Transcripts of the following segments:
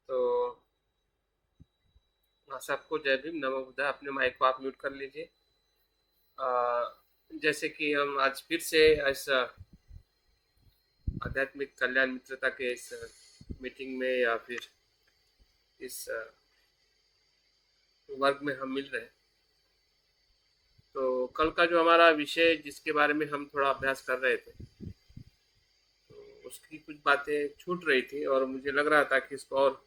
तो सबको जय भीम, नमो बुद्धाय। अपने माइक को आप म्यूट कर लीजिए। जैसे कि हम आज फिर से इस आध्यात्मिक कल्याण मित्रता के इस मीटिंग में या फिर इस वर्ग में हम मिल रहे हैं। तो कल का जो हमारा विषय जिसके बारे में हम थोड़ा अभ्यास कर रहे थे, तो उसकी कुछ बातें छूट रही थी और मुझे लग रहा था कि इसको और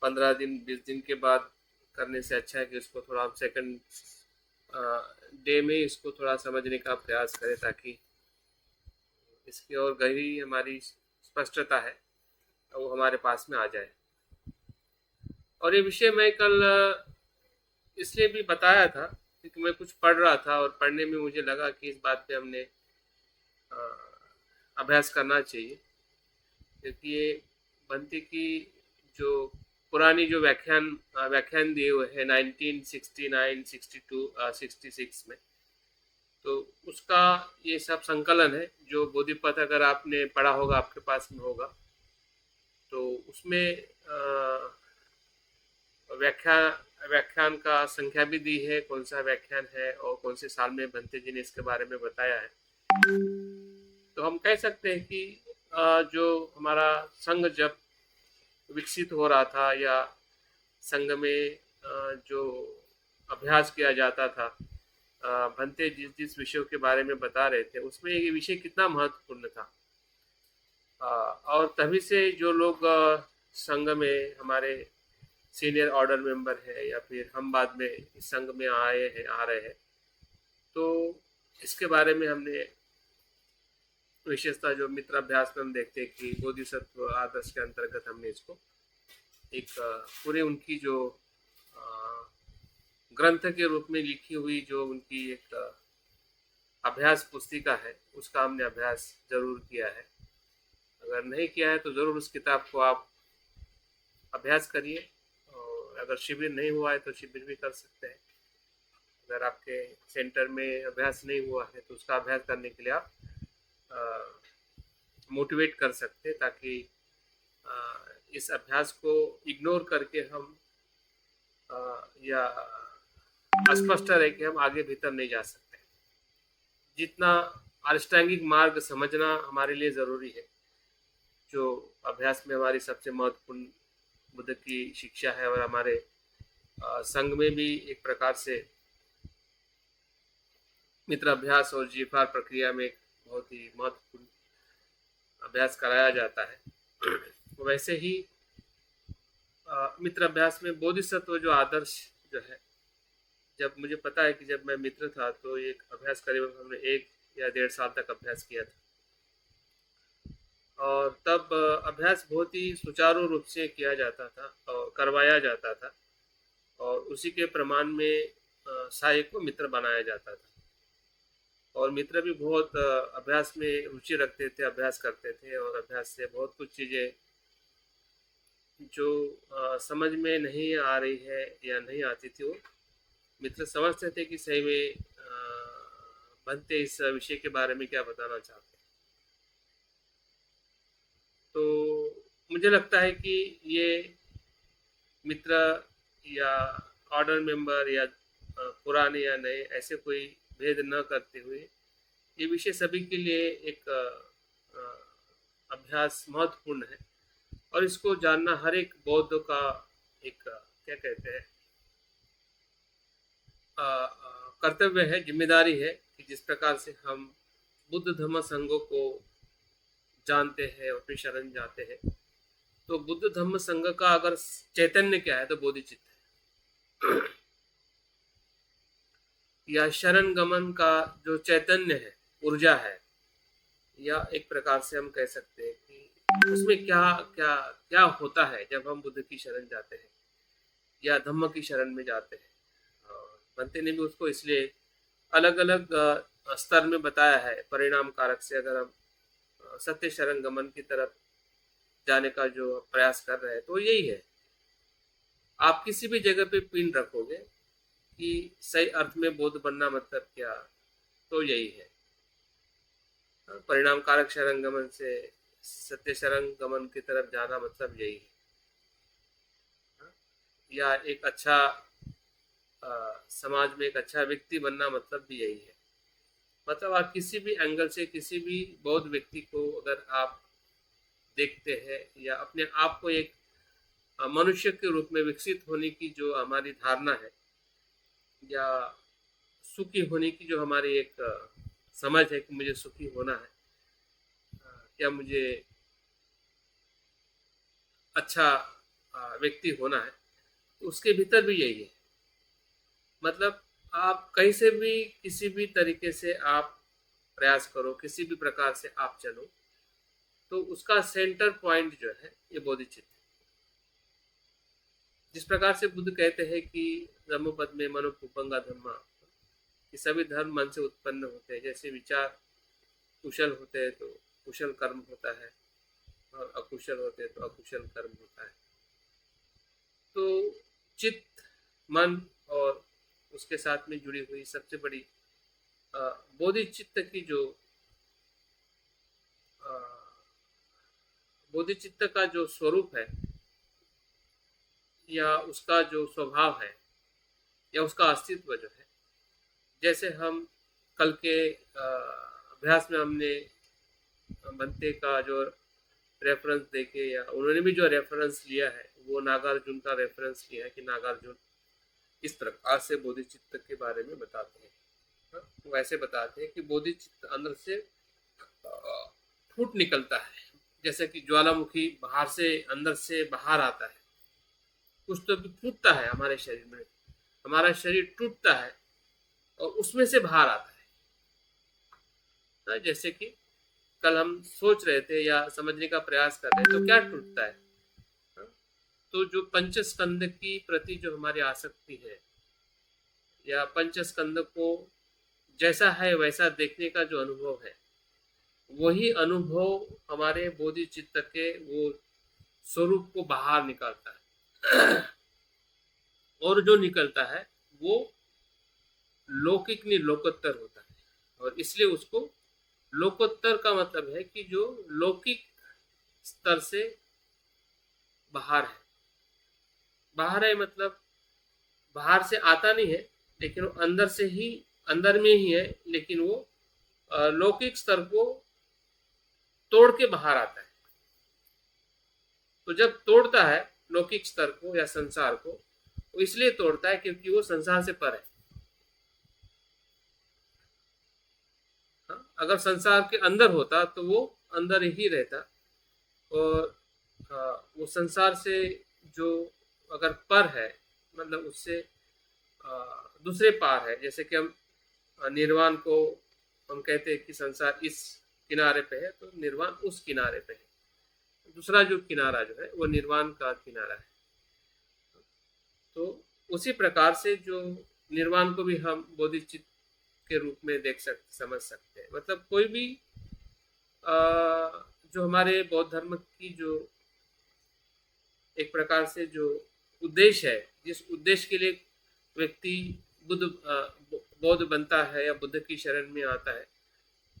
15 दिन 20 दिन के बाद करने से अच्छा है कि इसको थोड़ा हम सेकंड डे में इसको थोड़ा समझने का प्रयास करें, ताकि इसकी और गहरी हमारी स्पष्टता है वो हमारे पास में आ जाए। और ये विषय मैं कल इसलिए भी बताया था क्योंकि मैं कुछ पढ़ रहा था और पढ़ने में मुझे लगा कि इस बात पे हमने अ, अभ्यास करना चाहिए, क्योंकि ये बनती की जो पुरानी जो व्याख्यान दिए हुए हैं 1969 62 66 में, तो उसका ये सब संकलन है जो बोधिपथ अगर आपने पढ़ा होगा, आपके पास में होगा, तो उसमें व्याख्या व्याख्यान का संख्या भी दी है, कौन सा व्याख्यान है और कौन से साल में भंते जी ने इसके बारे में बताया है। तो हम कह सकते हैं कि जो हमारा संघ जब विकसित हो रहा था या संघ में जो अभ्यास किया जाता था, भंते जिस जिस विषयों के बारे में बता रहे थे उसमें ये विषय कितना महत्वपूर्ण था। और तभी से जो लोग संघ में हमारे सीनियर ऑर्डर मेंबर है या फिर हम बाद में इस संघ में आ रहे हैं, तो इसके बारे में हमने विशेषता जो मित्राभ्यास में हम देखते हैं कि बोधिसत्व आदर्श के अंतर्गत हमने इसको एक पूरे उनकी जो ग्रंथ के रूप में लिखी हुई जो उनकी एक अभ्यास पुस्तिका है, उसका हमने अभ्यास जरूर किया है। अगर नहीं किया है तो ज़रूर उस किताब को आप अभ्यास करिए, और अगर शिविर नहीं हुआ है तो शिविर भी कर सकते हैं। अगर आपके सेंटर में अभ्यास नहीं हुआ है तो उसका अभ्यास करने के लिए आप मोटिवेट कर सकते हैं, ताकि इस अभ्यास को इग्नोर करके हम या अस्पष्ट रहे कि हम आगे भीतर नहीं जा सकते। जितना अष्टांगिक मार्ग समझना हमारे लिए ज़रूरी है, जो अभ्यास में हमारी सबसे महत्वपूर्ण बुद्ध की शिक्षा है, और हमारे संघ में भी एक प्रकार से मित्र अभ्यास और जीफार प्रक्रिया में एक बहुत ही महत्वपूर्ण अभ्यास कराया जाता है। वैसे ही मित्र अभ्यास में बोधिसत्व जो आदर्श जो है, जब मुझे पता है कि जब मैं मित्र था तो एक अभ्यास करीबन हमने 1 या 1.5 साल तक अभ्यास किया था, और तब अभ्यास बहुत ही सुचारू रूप से किया जाता था और करवाया जाता था, और उसी के प्रमाण में सहायक को मित्र बनाया जाता था। और मित्र भी बहुत अभ्यास में रुचि रखते थे, अभ्यास करते थे, और अभ्यास से बहुत कुछ चीज़ें जो समझ में नहीं आ रही है या नहीं आती थी, वो मित्र समझते थे कि सही में बनते इस विषय के बारे में क्या बताना चाहते हैं। तो मुझे लगता है कि ये मित्र या ऑर्डर मेंबर या पुराने या नए ऐसे कोई भेद न करते हुए ये विषय सभी के लिए एक अभ्यास महत्वपूर्ण है, और इसको जानना हर एक बौद्ध का एक क्या कहते हैं कर्तव्य है, जिम्मेदारी है, कि जिस प्रकार से हम बुद्ध धम्म संघों को जानते हैं और अपनी शरण जाते हैं, तो बुद्ध धम्म संघ का अगर चैतन्य क्या है तो बोधिचित्त है। या शरण गमन का जो चैतन्य है, ऊर्जा है, या एक प्रकार से हम कह सकते हैं कि उसमें क्या क्या क्या होता है जब हम बुद्ध की शरण जाते हैं या धम्म की शरण में जाते हैं। बनते ने भी उसको इसलिए अलग अलग स्तर में बताया है, परिणाम कारक से अगर हम सत्य शरण गमन की तरफ जाने का जो प्रयास कर रहे हैं तो यही है। आप किसी भी जगह पे पिन रखोगे कि सही अर्थ में बौद्ध बनना मतलब क्या, तो यही है। परिणाम कारक शरण गमन से सत्य शरण गमन की तरफ जाना मतलब यही है। या एक अच्छा समाज में एक अच्छा व्यक्ति बनना मतलब भी यही है। मतलब आप किसी भी एंगल से किसी भी बौद्ध व्यक्ति को अगर आप देखते हैं या अपने आप को एक मनुष्य के रूप में विकसित होने की जो हमारी धारणा है या सुखी होने की जो हमारी एक समझ है कि मुझे सुखी होना है या मुझे अच्छा व्यक्ति होना है, तो उसके भीतर भी यही है। मतलब आप कहीं से भी किसी भी तरीके से आप प्रयास करो, किसी भी प्रकार से आप चलो, तो उसका सेंटर पॉइंट जो है ये बोधिचित्त है। जिस प्रकार से बुद्ध कहते हैं कि धम्मपद में मनो कुपंगा धम्मा, कि सभी धर्म मन से उत्पन्न होते हैं। जैसे विचार कुशल होते हैं तो कुशल कर्म होता है, और अकुशल होते हैं तो अकुशल कर्म होता है। तो चित्त, मन और उसके साथ में जुड़ी हुई सबसे बड़ी बोधिचित्त की जो बोधिचित्त का जो स्वरूप है या उसका जो स्वभाव है या उसका अस्तित्व जो है, जैसे हम कल के अभ्यास में हमने बनते का जो रेफरेंस देखे या उन्होंने भी जो रेफरेंस लिया है वो नागार्जुन का रेफरेंस लिया है कि नागार्जुन इस प्रकार से बोधिचित्त के बारे में बताते हैं। वो ऐसे बताते हैं कि बोधिचित्त अंदर से फूट निकलता है, जैसे कि ज्वालामुखी बाहर से अंदर से बाहर आता है। कुछ तो भी फूटता है हमारे शरीर में, हमारा शरीर टूटता है और उसमें से बाहर आता है। जैसे कि कल हम सोच रहे थे या समझने का प्रयास कर रहे हैं तो क्या टूटता है? तो जो पंचस्कंद की प्रति जो हमारी आसक्ति है या पंचस्कंद को जैसा है वैसा देखने का जो अनुभव है, वही अनुभव हमारे बोधिचित्त के वो स्वरूप को बाहर निकालता है। और जो निकलता है वो लौकिक नहीं लोकोत्तर होता है, और इसलिए उसको लोकोत्तर का मतलब है कि जो लौकिक स्तर से बाहर है। बाहर है मतलब बाहर से आता नहीं है, लेकिन वो अंदर से ही अंदर में ही है, लेकिन वो लौकिक स्तर को तोड़ के बाहर आता है। तो जब तोड़ता है लौकिक स्तर को या संसार को, वो इसलिए तोड़ता है क्योंकि वो संसार से पर है। अगर संसार के अंदर होता तो वो अंदर ही रहता, और वो संसार से जो अगर पर है मतलब उससे दूसरे पार है। जैसे कि हम निर्वाण को हम कहते हैं कि संसार इस किनारे पे है तो निर्वाण उस किनारे पे है, दूसरा जो किनारा जो है वो निर्वाण का किनारा है। तो उसी प्रकार से जो निर्वाण को भी हम बोधिचित्त के रूप में देख सकते समझ सकते हैं। मतलब कोई भी जो हमारे बौद्ध धर्म की जो एक प्रकार से जो उद्देश्य है, जिस उद्देश्य के लिए व्यक्ति बौद्ध बनता है या बुद्ध की शरण में आता है,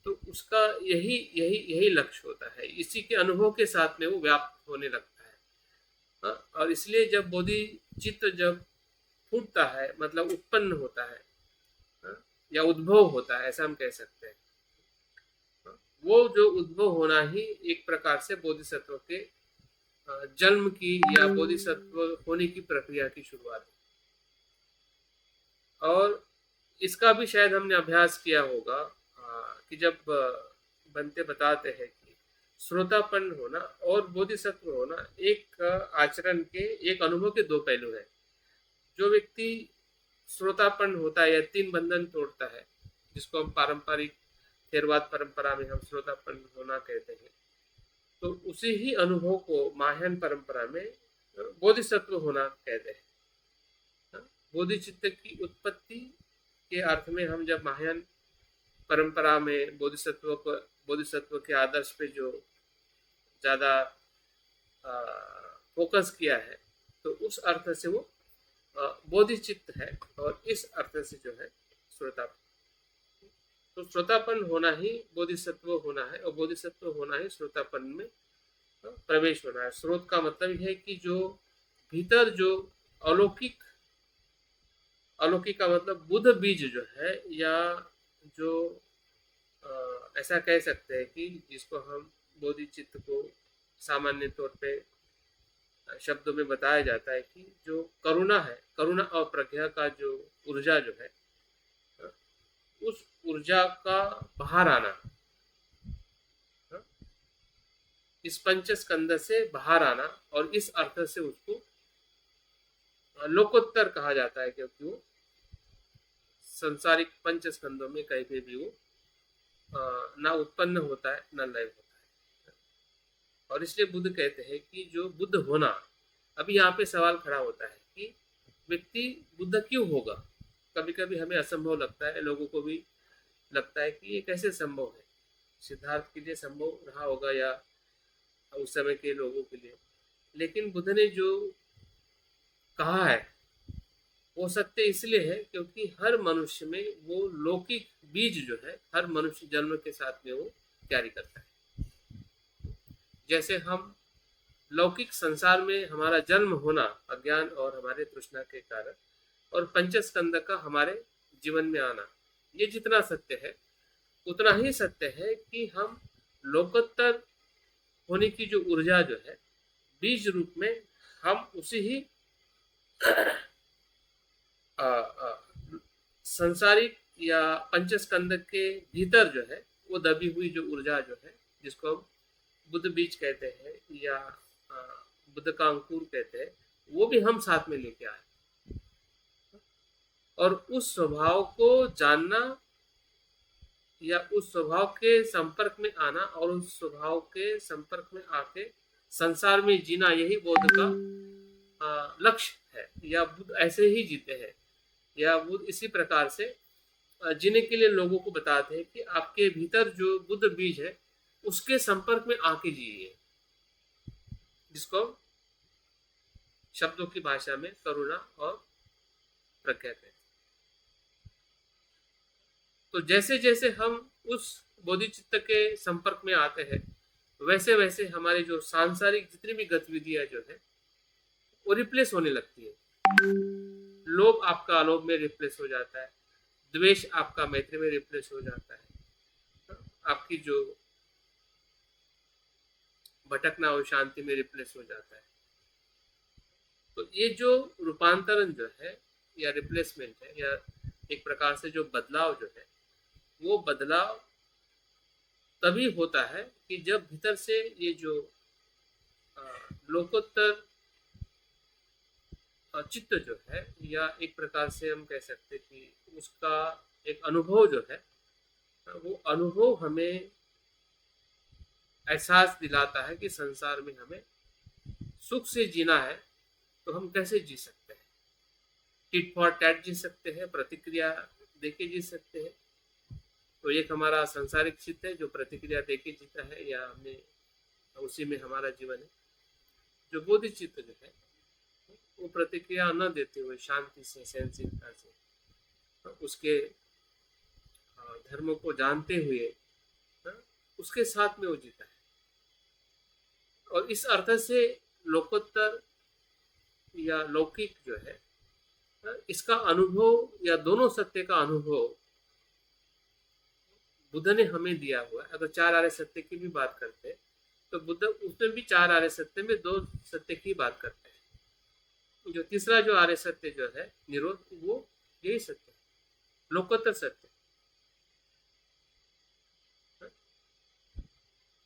तो उसका यही यही यही लक्ष्य होता है। इसी के अनुभव के साथ में वो व्याप्त होने लगता है। और इसलिए जब बोधिचित्त जब फूटता है मतलब उत्पन्न होता है या उद्भव होता है, ऐसा हम कह सकते हैं। वो जो उद्भव होना ही एक प्रकार से बोधिसत्व के जन्म की या बोधिसत्व होने की प्रक्रिया की शुरुआत है। और इसका भी शायद हमने अभ्यास किया होगा कि जब बनते बताते हैं कि श्रोतापन्न होना और बोधिसत्व होना एक आचरण के एक अनुभव के दो पहलू हैं। जो व्यक्ति श्रोतापन्न होता है या तीन बंधन तोड़ता है, जिसको हम पारंपरिक थेरवाद परंपरा में हम श्रोतापन्न होना कहते हैं, तो उसी ही अनुभव को महायान परंपरा में बोधिसत्व होना कहते हैं। बोधिचित्त की उत्पत्ति के अर्थ में हम जब महायान परंपरा में बोधिसत्व के आदर्श पे जो ज़्यादा फोकस किया है, तो उस अर्थ से वो बोधिचित्त है, और इस अर्थ से जो है श्रोतापन। तो श्रोतापन होना ही बोधिसत्व होना है, और बोधिसत्व होना ही श्रोतापन में प्रवेश होना है। स्रोत का मतलब है कि जो भीतर जो अलौकिक, अलौकिक का मतलब बुध बीज जो है, या जो ऐसा कह सकते हैं कि जिसको हम बोधिचित्त को सामान्य तौर पे शब्दों में बताया जाता है कि जो करुणा है, करुणा और प्रज्ञा का जो ऊर्जा जो है, उस ऊर्जा का बाहर आना, इस पंच स्कंद से बाहर आना, और इस अर्थ से उसको लोकोत्तर कहा जाता है, क्योंकि वो संसारिक पंच स्कंदों में कहीं पे भी वो ना उत्पन्न होता है ना लय होता है। और इसलिए बुद्ध कहते हैं कि जो बुद्ध होना, अभी यहाँ पे सवाल खड़ा होता है कि व्यक्ति बुद्ध क्यों होगा। कभी कभी हमें असंभव लगता है, लोगों को भी लगता है कि ये कैसे संभव है, सिद्धार्थ के लिए संभव रहा होगा या उस समय के लोगों के लिए। लेकिन बुद्ध ने जो कहा है वो सत्य इसलिए है क्योंकि हर मनुष्य में वो लौकिक बीज जो है, हर मनुष्य जन्म के साथ में वो कैरी करता है। जैसे हम लौकिक संसार में हमारा जन्म होना अज्ञान और हमारे तृष्णा के कारण, और पंचस्कंद का हमारे जीवन में आना, ये जितना सत्य है उतना ही सत्य है कि हम लोकोत्तर होने की जो ऊर्जा जो है बीज रूप में, हम उसी ही संसारिक या पंचस्कंद के भीतर जो है वो दबी हुई जो ऊर्जा जो है, जिसको हम बुद्ध बीज कहते हैं या बुद्ध का अंकुर कहते हैं, वो भी हम साथ में लेके आए। और उस स्वभाव को जानना या उस स्वभाव के संपर्क में आना और उस स्वभाव के संपर्क में आके संसार में जीना, यही बौद्ध का लक्ष्य है। या बुद्ध ऐसे ही जीते हैं, या बुद्ध इसी प्रकार से जीने के लिए लोगों को बताते हैं कि आपके भीतर जो बुद्ध बीज है उसके संपर्क में आके जिए, जिसको शब्दों की भाषा में करुणा और प्रज्ञा कहते हैं। तो जैसे जैसे हम उस बोधिचित्त के संपर्क में आते हैं, वैसे वैसे हमारी जो सांसारिक जितनी भी गतिविधियां जो है वो रिप्लेस होने लगती है। लोभ आपका अलोभ में रिप्लेस हो जाता है, द्वेष आपका मैत्री में रिप्लेस हो जाता है, आपकी जो भटकना और शांति में रिप्लेस हो जाता है। तो ये जो रूपांतरण जो है या रिप्लेसमेंट है, या एक प्रकार से जो बदलाव जो है, वो बदलाव तभी होता है कि जब भीतर से ये जो लोकोत्तर चित्त जो है, या एक प्रकार से हम कह सकते हैं कि उसका एक अनुभव जो है, वो अनुभव हमें एहसास दिलाता है कि संसार में हमें सुख से जीना है तो हम कैसे जी सकते हैं। टिट फॉर टैट जी सकते हैं, प्रतिक्रिया देके जी सकते हैं। तो एक हमारा संसारिक चित्त है जो प्रतिक्रिया देके जीता है, या हमने उसी में हमारा जीवन है। जो बोधि चित्त जो है वो प्रतिक्रिया न देते हुए शांति से, सहनशीलता से, उसके धर्म को जानते हुए उसके साथ में वो जीता है। और इस अर्थ से लोकोत्तर या लौकिक जो है, इसका अनुभव या दोनों सत्य का अनुभव बुद्ध ने हमें दिया हुआ है। अगर चार आर्य सत्य की भी बात करते हैं तो बुद्ध उसमें भी चार आर्य सत्य में दो सत्य की बात करते हैं। जो तीसरा जो आर्य सत्य जो है निरोध, वो यही सत्य है, लोकोत्तर सत्य।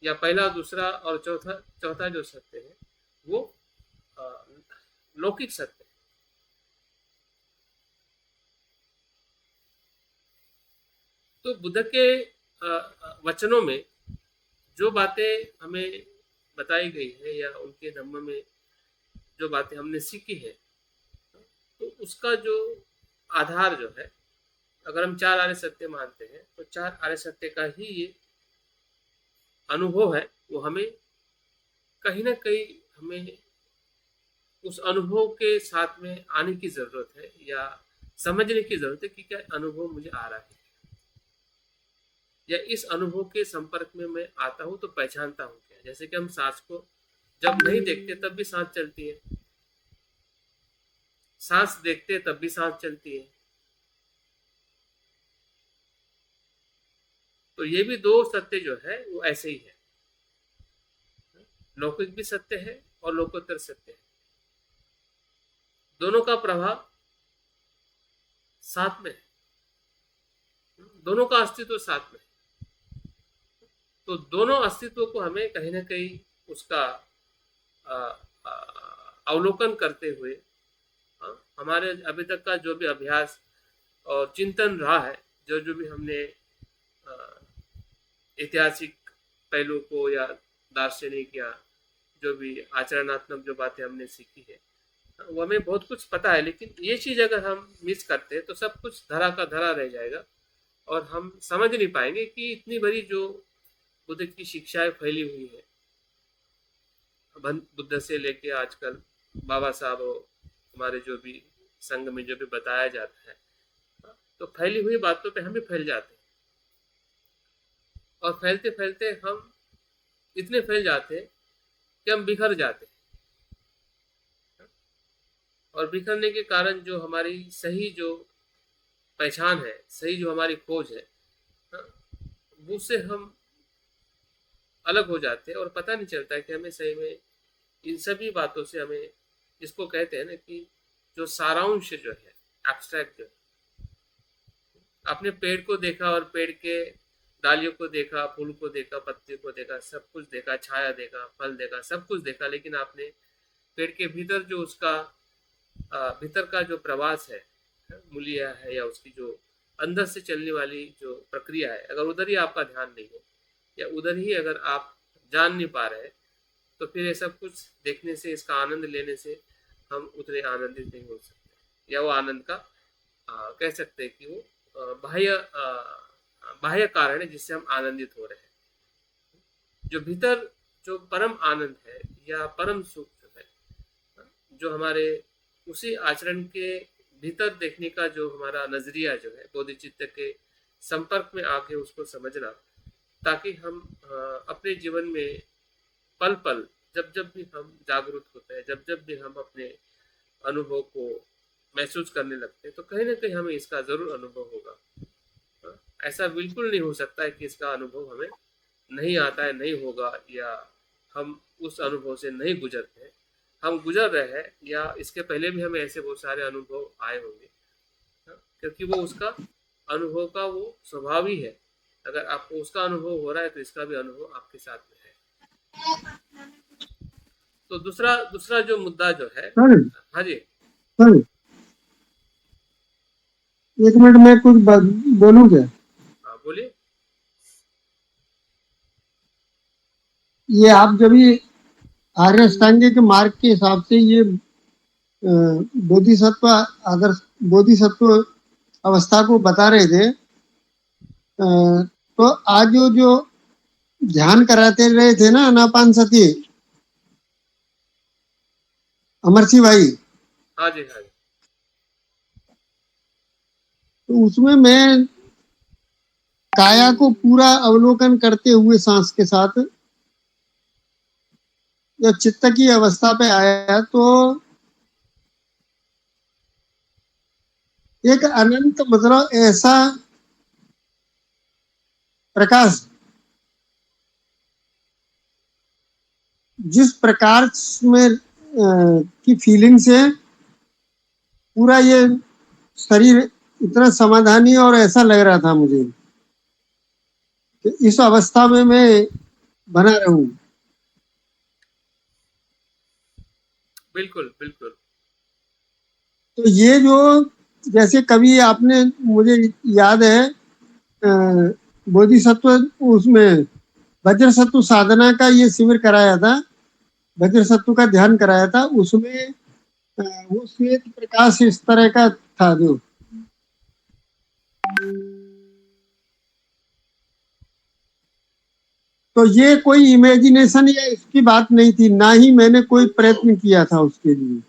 या पहला, दूसरा और चौथा जो सत्य है वो लौकिक सत्य है। तो बुद्ध के वचनों में जो बातें हमें बताई गई है या उनके धम्म में जो बातें हमने सीखी है, तो उसका जो आधार जो है, अगर हम चार आर्य सत्य मानते हैं तो चार आर्य सत्य का ही ये अनुभव है, वो हमें कहीं ना कहीं हमें उस अनुभव के साथ में आने की जरूरत है, या समझने की जरूरत है कि क्या अनुभव मुझे आ रहा है, या इस अनुभव के संपर्क में मैं आता हूं तो पहचानता हूं क्या। जैसे कि हम सांस को जब नहीं देखते तब भी सांस चलती है, सांस देखते हैं तब भी सांस चलती है। तो ये भी दो सत्य जो है वो ऐसे ही है, लौकिक भी सत्य है और लोकोत्तर सत्य है। दोनों का प्रभाव साथ में है, दोनों का अस्तित्व साथ में है। तो दोनों अस्तित्व को हमें कहीं ना कहीं उसका अ, अ, अवलोकन करते हुए हमारे अभी तक का जो भी अभ्यास और चिंतन रहा है, जो जो भी हमने ऐतिहासिक पहलू को या दार्शनिक या जो भी आचरणात्मक जो बातें हमने सीखी है, वो हमें बहुत कुछ पता है, लेकिन ये चीज़ अगर हम मिस करते हैं तो सब कुछ धरा का धरा रह जाएगा और हम समझ नहीं पाएंगे कि इतनी बड़ी जो बुद्ध की शिक्षाएं फैली हुई है, बुद्ध से लेके आजकल बाबा साहब हमारे जो भी संघ में जो भी बताया जाता है, तो फैली हुई बातों पे हम भी फैल जाते हैं और फैलते फैलते हम इतने फैल जाते हैं कि हम बिखर जाते हैं। और बिखरने के कारण जो हमारी सही जो पहचान है, सही जो हमारी खोज है, वो से हम अलग हो जाते हैं और पता नहीं चलता है कि हमें सही में इन सभी बातों से हमें, जिसको कहते हैं ना कि जो सारांश जो है, एब्स्ट्रैक्ट जो है, आपने पेड़ को देखा और पेड़ के डालियों को देखा, फूल को देखा, पत्ते को देखा, सब कुछ देखा, छाया देखा, फल देखा, सब कुछ देखा, लेकिन आपने पेड़ के भीतर जो उसका भीतर का जो प्रवास है, मूल्य है, या उसकी जो अंदर से चलने वाली जो प्रक्रिया है, अगर उधर ही आपका ध्यान नहीं है या उधर ही अगर आप जान नहीं पा रहे, तो फिर ये सब कुछ देखने से, इसका आनंद लेने से हम उतने आनंदित नहीं हो सकते, या वो आनंद का कह सकते हैं कि वो बाह्य कारण है जिससे हम आनंदित हो रहे हैं। जो भीतर जो परम आनंद है या परम सुख जो है, जो हमारे उसी आचरण के भीतर देखने का जो हमारा नजरिया जो है, बोधिचित्त के संपर्क में आके उसको समझना, ताकि हम अपने जीवन में पल पल जब जब भी हम जागरूक होते हैं, जब जब भी हम अपने अनुभव को महसूस करने लगते हैं, तो कहीं ना कहीं हमें इसका जरूर अनुभव होगा। ऐसा बिल्कुल नहीं हो सकता है कि इसका अनुभव हमें नहीं आता है, नहीं होगा, या हम उस अनुभव से नहीं गुजरते हैं। हम गुजर रहे हैं, या इसके पहले भी हमें ऐसे बहुत सारे अनुभव आए होंगे, क्योंकि वो उसका अनुभव का वो स्वभाव ही है। अगर आपको उसका अनुभव हो रहा है तो इसका भी अनुभव आपके साथ में है। तो दूसरा दूसरा जो मुद्दा जो है, सर हाँ जी, सर, एक मिनट में कुछ बोलूं क्या? हाँ बोलिए। ये आप जब ये आर्य अष्टांगिक मार्ग के हिसाब से ये बोधिसत्व आदर्श बोधिसत्व अवस्था को बता रहे थे, तो आज जो ध्यान कराते रहे थे ना अनापान सती, अमर सिंह भाई, हाँ जी, हाँ जी, तो उसमें मैं काया को पूरा अवलोकन करते हुए सांस के साथ जब चित्त की अवस्था पे आया, तो एक अनंत मतलब ऐसा प्रकाश, जिस प्रकार में की फीलिंग से पूरा ये शरीर इतना समाधानी और ऐसा लग रहा था मुझे कि इस अवस्था में मैं बना रहूं। बिल्कुल बिल्कुल। तो ये जो, जैसे कभी आपने, मुझे याद है बोधिसत्व उसमें वज्र सत्व साधना का ये शिविर कराया था, वज्र सत्व का ध्यान कराया था, उसमें वो श्वेत प्रकाश इस तरह का था जो, तो ये कोई इमेजिनेशन या इसकी बात नहीं थी, ना ही मैंने कोई प्रयत्न किया था उसके लिए,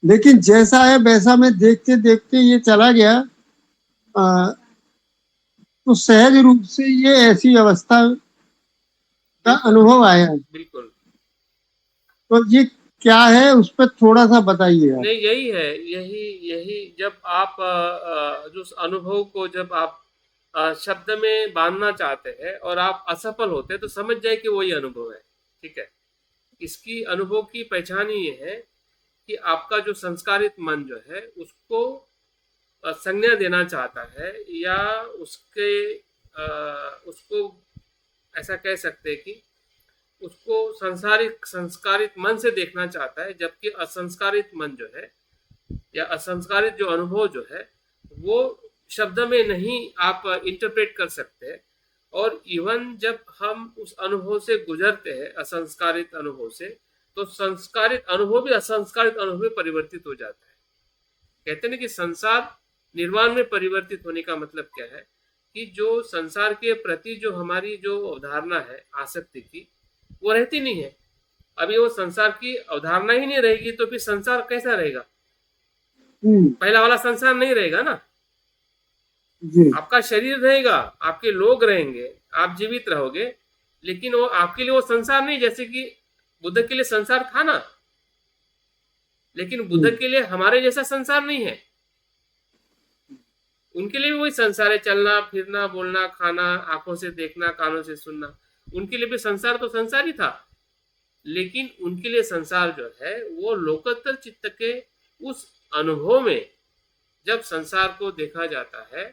लेकिन जैसा है वैसा मैं देखते देखते ये चला गया। तो सहज रूप से ये ऐसी अवस्था का बिल्कुल अनुभव आया। बिल्कुल। तो ये क्या है उस पर थोड़ा सा बताइए आप। नहीं, यही है, यही यही जब आप जो अनुभव को जब आप शब्द में बांधना चाहते हैं और आप असफल होते हैं, तो समझ जाए कि वही अनुभव है। ठीक है, इसकी अनुभव की पहचान ही ये है कि आपका जो संस्कारित मन जो है उसको संज्ञा देना चाहता है, या उसके उसको ऐसा कह सकते हैं कि उसको संसारिक संस्कारित मन से देखना चाहता है, जबकि असंस्कारित मन जो है या असंस्कारित जो अनुभव जो है वो शब्द में नहीं आप इंटरप्रेट कर सकते। और इवन जब हम उस अनुभव से गुजरते हैं, असंस्कारित अनुभव से, तो संस्कारित अनुभव भी असंस्कारित अनुभव में परिवर्तित हो जाता है। कहते हैं ना कि संसार निर्वाण में परिवर्तित होने का मतलब क्या है, कि जो संसार के प्रति जो हमारी जो अवधारणा है आसक्ति की, वो रहती नहीं है। अभी वो संसार की अवधारणा ही नहीं रहेगी तो फिर संसार कैसा रहेगा? पहला वाला संसार नहीं रहेगा ना। जी। आपका शरीर रहेगा, आपके लोग रहेंगे, आप जीवित रहोगे, लेकिन वो आपके लिए वो संसार नहीं। जैसे कि बुद्ध के लिए संसार था ना, लेकिन बुद्ध के लिए हमारे जैसा संसार नहीं है। उनके लिए भी वही संसार है, चलना फिरना, बोलना खाना, आंखों से देखना, कानों से सुनना। उनके लिए भी संसार तो संसार ही था, लेकिन उनके लिए संसार जो है वो लोकोत्तर चित्त के उस अनुभव में जब संसार को देखा जाता है,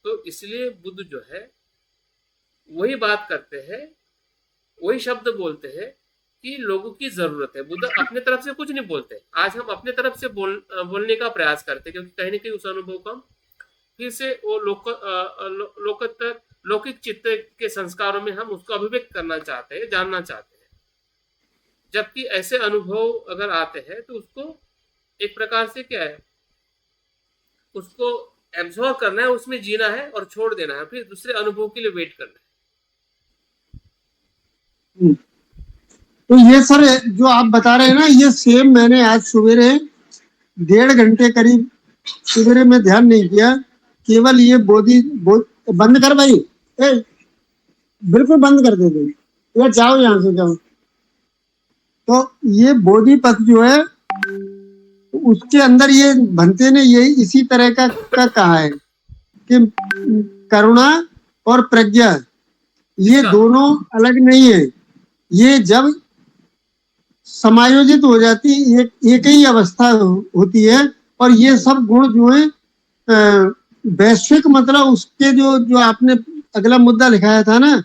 तो इसलिए बुद्ध जो है वही बात करते हैं, वही शब्द बोलते हैं कि लोगों की जरूरत है। बुद्ध अपने तरफ से कुछ नहीं बोलते। आज हम अपने तरफ से बोलने का प्रयास करते हैं, क्योंकि कहीं ना कहीं उस अनुभव को हम फिर से वो लोकोत्तर लौकिक चित्त के संस्कारों में हम उसको अभिव्यक्त करना चाहते हैं, जानना चाहते हैं। जबकि ऐसे अनुभव अगर आते हैं तो उसको एक प्रकार से क्या है, उसको एब्जॉर्व करना है, उसमें जीना है और छोड़ देना है, फिर दूसरे अनुभव के लिए वेट करना हम्म। तो ये सर जो आप बता रहे हैं ना, ये सेम मैंने आज सवेरे 1.5 घंटे करीब सवेरे में ध्यान नहीं किया, केवल ये बंद कर भाई, ए, बिल्कुल बंद कर दे दो, या जाओ यहाँ से जाओ। तो ये बोधिपथ जो है उसके अंदर ये भंते ने ये इसी तरह का कहा है कि करुणा और प्रज्ञा ये इसका। दोनों अलग नहीं है, ये जब समायोजित हो जाती एक ही अवस्था होती है। और ये सब गुण जो है वैश्विक, मतलब उसके जो जो आपने अगला मुद्दा लिखाया था ना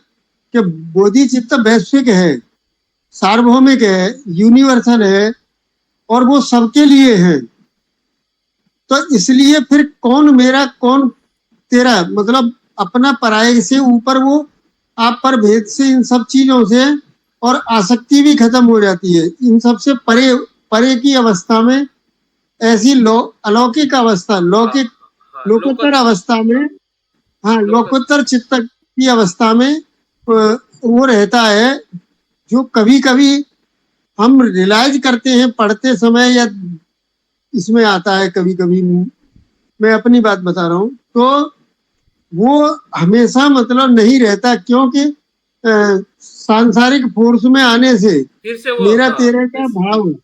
कि बोधि चित्त वैश्विक है, सार्वभौमिक है, यूनिवर्सल है, और वो सबके लिए है। तो इसलिए फिर कौन मेरा कौन तेरा, मतलब अपना पराये से ऊपर वो आप पर भेद से इन सब चीजों से, और आसक्ति भी खत्म हो जाती है इन सब से परे। परे की अवस्था में ऐसी अलौकिक अवस्था, हाँ, लौकिक हाँ, लोकोत्तर अवस्था में, हाँ, हाँ लोकत लोकोत्तर चित्त की अवस्था में वो रहता है, जो कभी कभी हम रियलाइज करते हैं पढ़ते समय, या इसमें आता है कभी कभी। मैं अपनी बात बता रहा हूँ, तो वो हमेशा मतलब नहीं रहता, क्योंकि सांसारिक फोर्स में आने से फिर से वो, मेरा हाँ, तेरे का भाव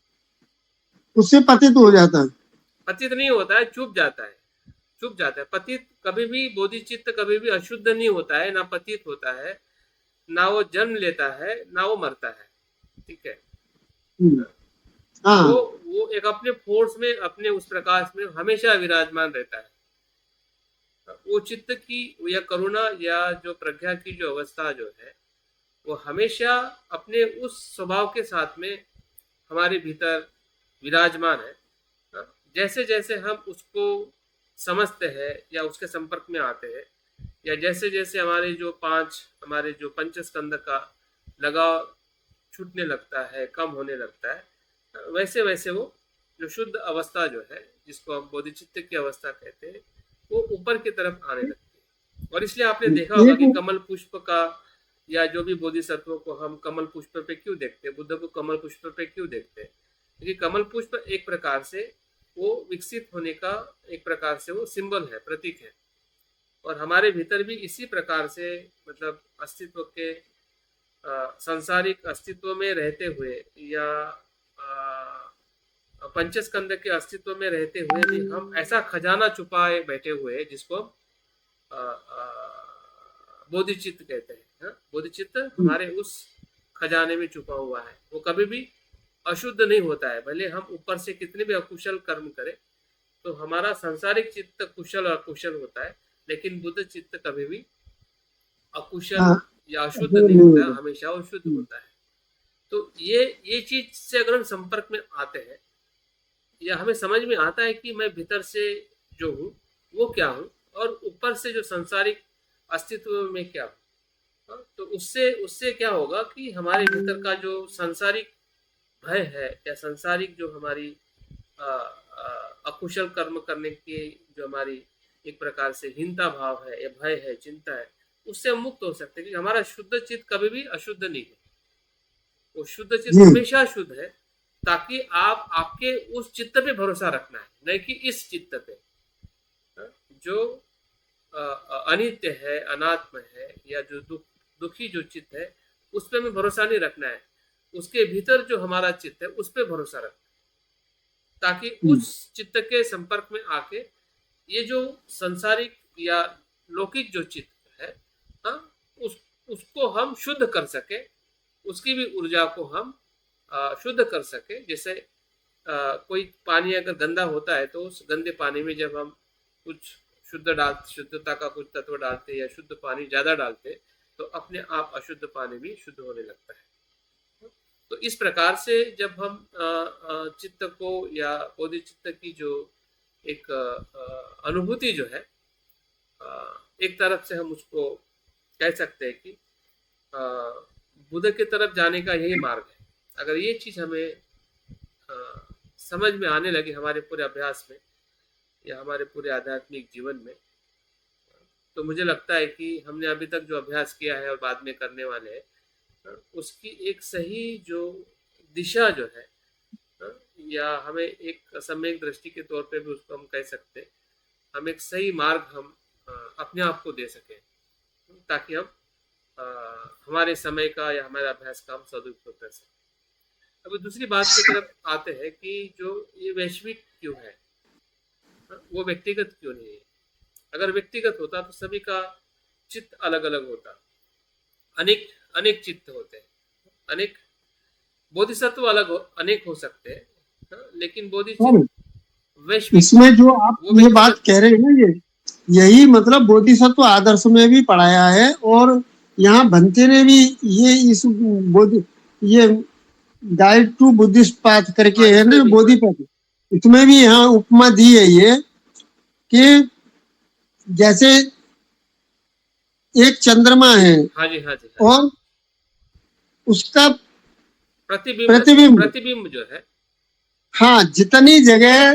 उससे पतित हो जाता है। पतित नहीं होता है, चुप जाता है। चुप जाता है पतित। कभी भी बोधिचित्त कभी भी अशुद्ध नहीं होता है, ना पतित होता है, ना वो जन्म लेता है, ना वो मरता है। ठीक है। वो हाँ। वो एक अपने फोर्स में, अपने उस प्रकाश में हमेशा विराजमान रहता है। वो चित्त की या करुणा या जो प्रज्ञा की जो अवस्था जो है, वो हमेशा अपने उस स्वभाव के साथ में हमारे भीतर विराजमान है। जैसे जैसे हम उसको समझते हैं या उसके संपर्क में आते हैं, या जैसे जैसे हमारे जो पंच स्कंद का लगाव छूटने लगता है, कम होने लगता है, वैसे वैसे वो जो शुद्ध अवस्था जो है, जिसको हम बोधिचित्त की अवस्था कहते हैं, वो ऊपर की तरफ आने लगती है। और इसलिए आपने देखा होगा एक कि कमल पुष्प का, या जो भी बोधिसत्वों को हम कमल पुष्प पे क्यों देखते हैं, बुद्ध को कमल पुष्प पे क्यों देखते हैं, क्योंकि कमल पुष्प एक प्रकार से वो विकसित होने का एक प्रकार से वो सिंबल है, प्रतीक है। और हमारे भीतर भी इसी प्रकार से, मतलब अस्तित्व के सांसारिक अस्तित्व में रहते हुए, या पंचस्कंद के अस्तित्व में रहते हुए भी हम ऐसा खजाना छुपाए बैठे हुए हैं जिसको बोधिचित्त कहते हैं। हाँ? बोधिचित्त हमारे उस खजाने में छुपा हुआ है, वो कभी भी अशुद्ध नहीं होता है। भले हम ऊपर से कितने भी अकुशल कर्म करें, तो हमारा सांसारिक चित्त कुशल और अकुशल होता है, लेकिन बुद्ध चित्त कभी भी अकुशल हाँ, या अशुद्ध अशुद्ध नहीं नहीं होता, होगा। हमेशा वो शुद्ध होता है। तो ये चीज से अगर हम संपर्क में आते हैं, या हमें समझ में आता है कि मैं भीतर से जो हूँ वो क्या हूँ, और ऊपर से जो संसारिक अस्तित्व में क्या हूँ, हाँ, तो उससे उससे क्या होगा कि हमारे भीतर का जो सांसारिक भय है, या सांसारिक जो हमारी अकुशल कर्म करने की जो हमारी एक प्रकार से हीनता भाव है, या भय है, चिंता है, उससे हम मुक्त हो सकते हैं। क्योंकि हमारा शुद्ध चित्त कभी भी अशुद्ध नहीं है, वो शुद्ध चित्त जी। हमेशा शुद्ध है। ताकि आप आपके उस चित्त पे भरोसा रखना है, नहीं कि इस चित्त पे, हाँ, जो अनित्य है, अनात्म है, या जो दुखी जो चित्त है, उस पर हमें भरोसा नहीं रखना है। उसके भीतर जो हमारा चित्त है उस पर भरोसा रखना है, ताकि हम्म, उस चित्त के संपर्क में आके ये जो संसारिक या लौकिक जो चित्त है, हाँ, उस उसको हम शुद्ध कर सके, उसकी भी ऊर्जा को हम शुद्ध कर सके। जैसे कोई पानी अगर गंदा होता है, तो उस गंदे पानी में जब हम कुछ शुद्धता का कुछ तत्व डालते, या शुद्ध पानी ज्यादा डालते, तो अपने आप अशुद्ध पानी भी शुद्ध होने लगता है। तो इस प्रकार से जब हम चित्त को, या बोधि चित्त की जो एक अनुभूति जो है, एक तरफ से हम उसको कह सकते हैं कि बुद्ध की तरफ जाने का यही मार्ग है। अगर ये चीज हमें समझ में आने लगी हमारे पूरे अभ्यास में, या हमारे पूरे आध्यात्मिक जीवन में, तो मुझे लगता है कि हमने अभी तक जो अभ्यास किया है और बाद में करने वाले हैं, उसकी एक सही जो दिशा जो है, या हमें एक सम्यक दृष्टि के तौर पे भी उसको हम कह सकते हैं, हम एक सही मार्ग हम अपने आप को दे सकें, ताकि हम हमारे समय का या हमारे अभ्यास का हम सदुपयोग कर सकें। अभी दूसरी बात की तरफ आते हैं कि जो ये वैश्विक क्यों है, वो व्यक्तिगत क्यों नहीं है। अगर व्यक्तिगत होता तो सभी का चित्त अलग अलग होता, अनेक अनेक चित्त होते हैं, अनेक बोधिसत्व अनेक हो सकते हैं, हाँ, लेकिन बोधिचित्त और वैश्विक है, इसमें जो आप वो ये बात व्यक्तिगत कह रहे हैं ना, ये यही मतलब बोधिसत्व आदर्श में भी पढ़ाया है। और यहाँ भंते ने भी ये इस बोधि ये गाइड टू बुद्धिस्ट पाथ हाँ, करके है इसमें ना, भी, हाँ बोधि पथ, इसमें भी यहाँ उपमा दी है ये, कि जैसे एक चंद्रमा है हाँ जी, हाँ जी, हाँ जी, और उसका प्रतिबिंब, प्रतिबिंब, प्रतिबिंब जो है, हाँ, जितनी जगह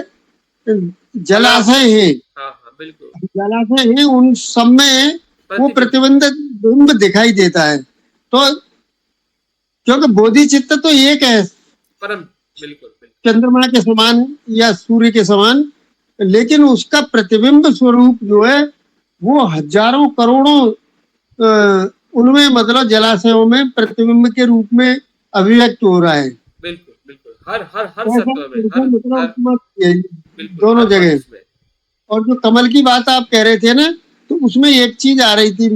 जलाशय, जलाशय है, हाँ हाँ बिल्कुल, जलाशय है, उन सब में वो प्रतिबिंब, प्रतिबिंब बिंब दिखाई देता है। तो क्योंकि बोधि चित्त तो एक है, परम, बिल्कुल बिल्कुल, चंद्रमा के समान या सूर्य के समान, लेकिन उसका प्रतिबिंब स्वरूप जो है वो हजारों करोड़ों उनमें मतलब जलाशयों में प्रतिबिंब के रूप में अभिव्यक्त हो रहा है। बिल्कुल बिल्कुल, हर हर हर ऐसा सत्व में, ऐसा हर मतलब हर उपमा है बिल्कुल, दोनों हर जगह। मनुष्य में, और जो कमल की बात आप कह रहे थे ना, तो उसमें एक चीज आ रही थी,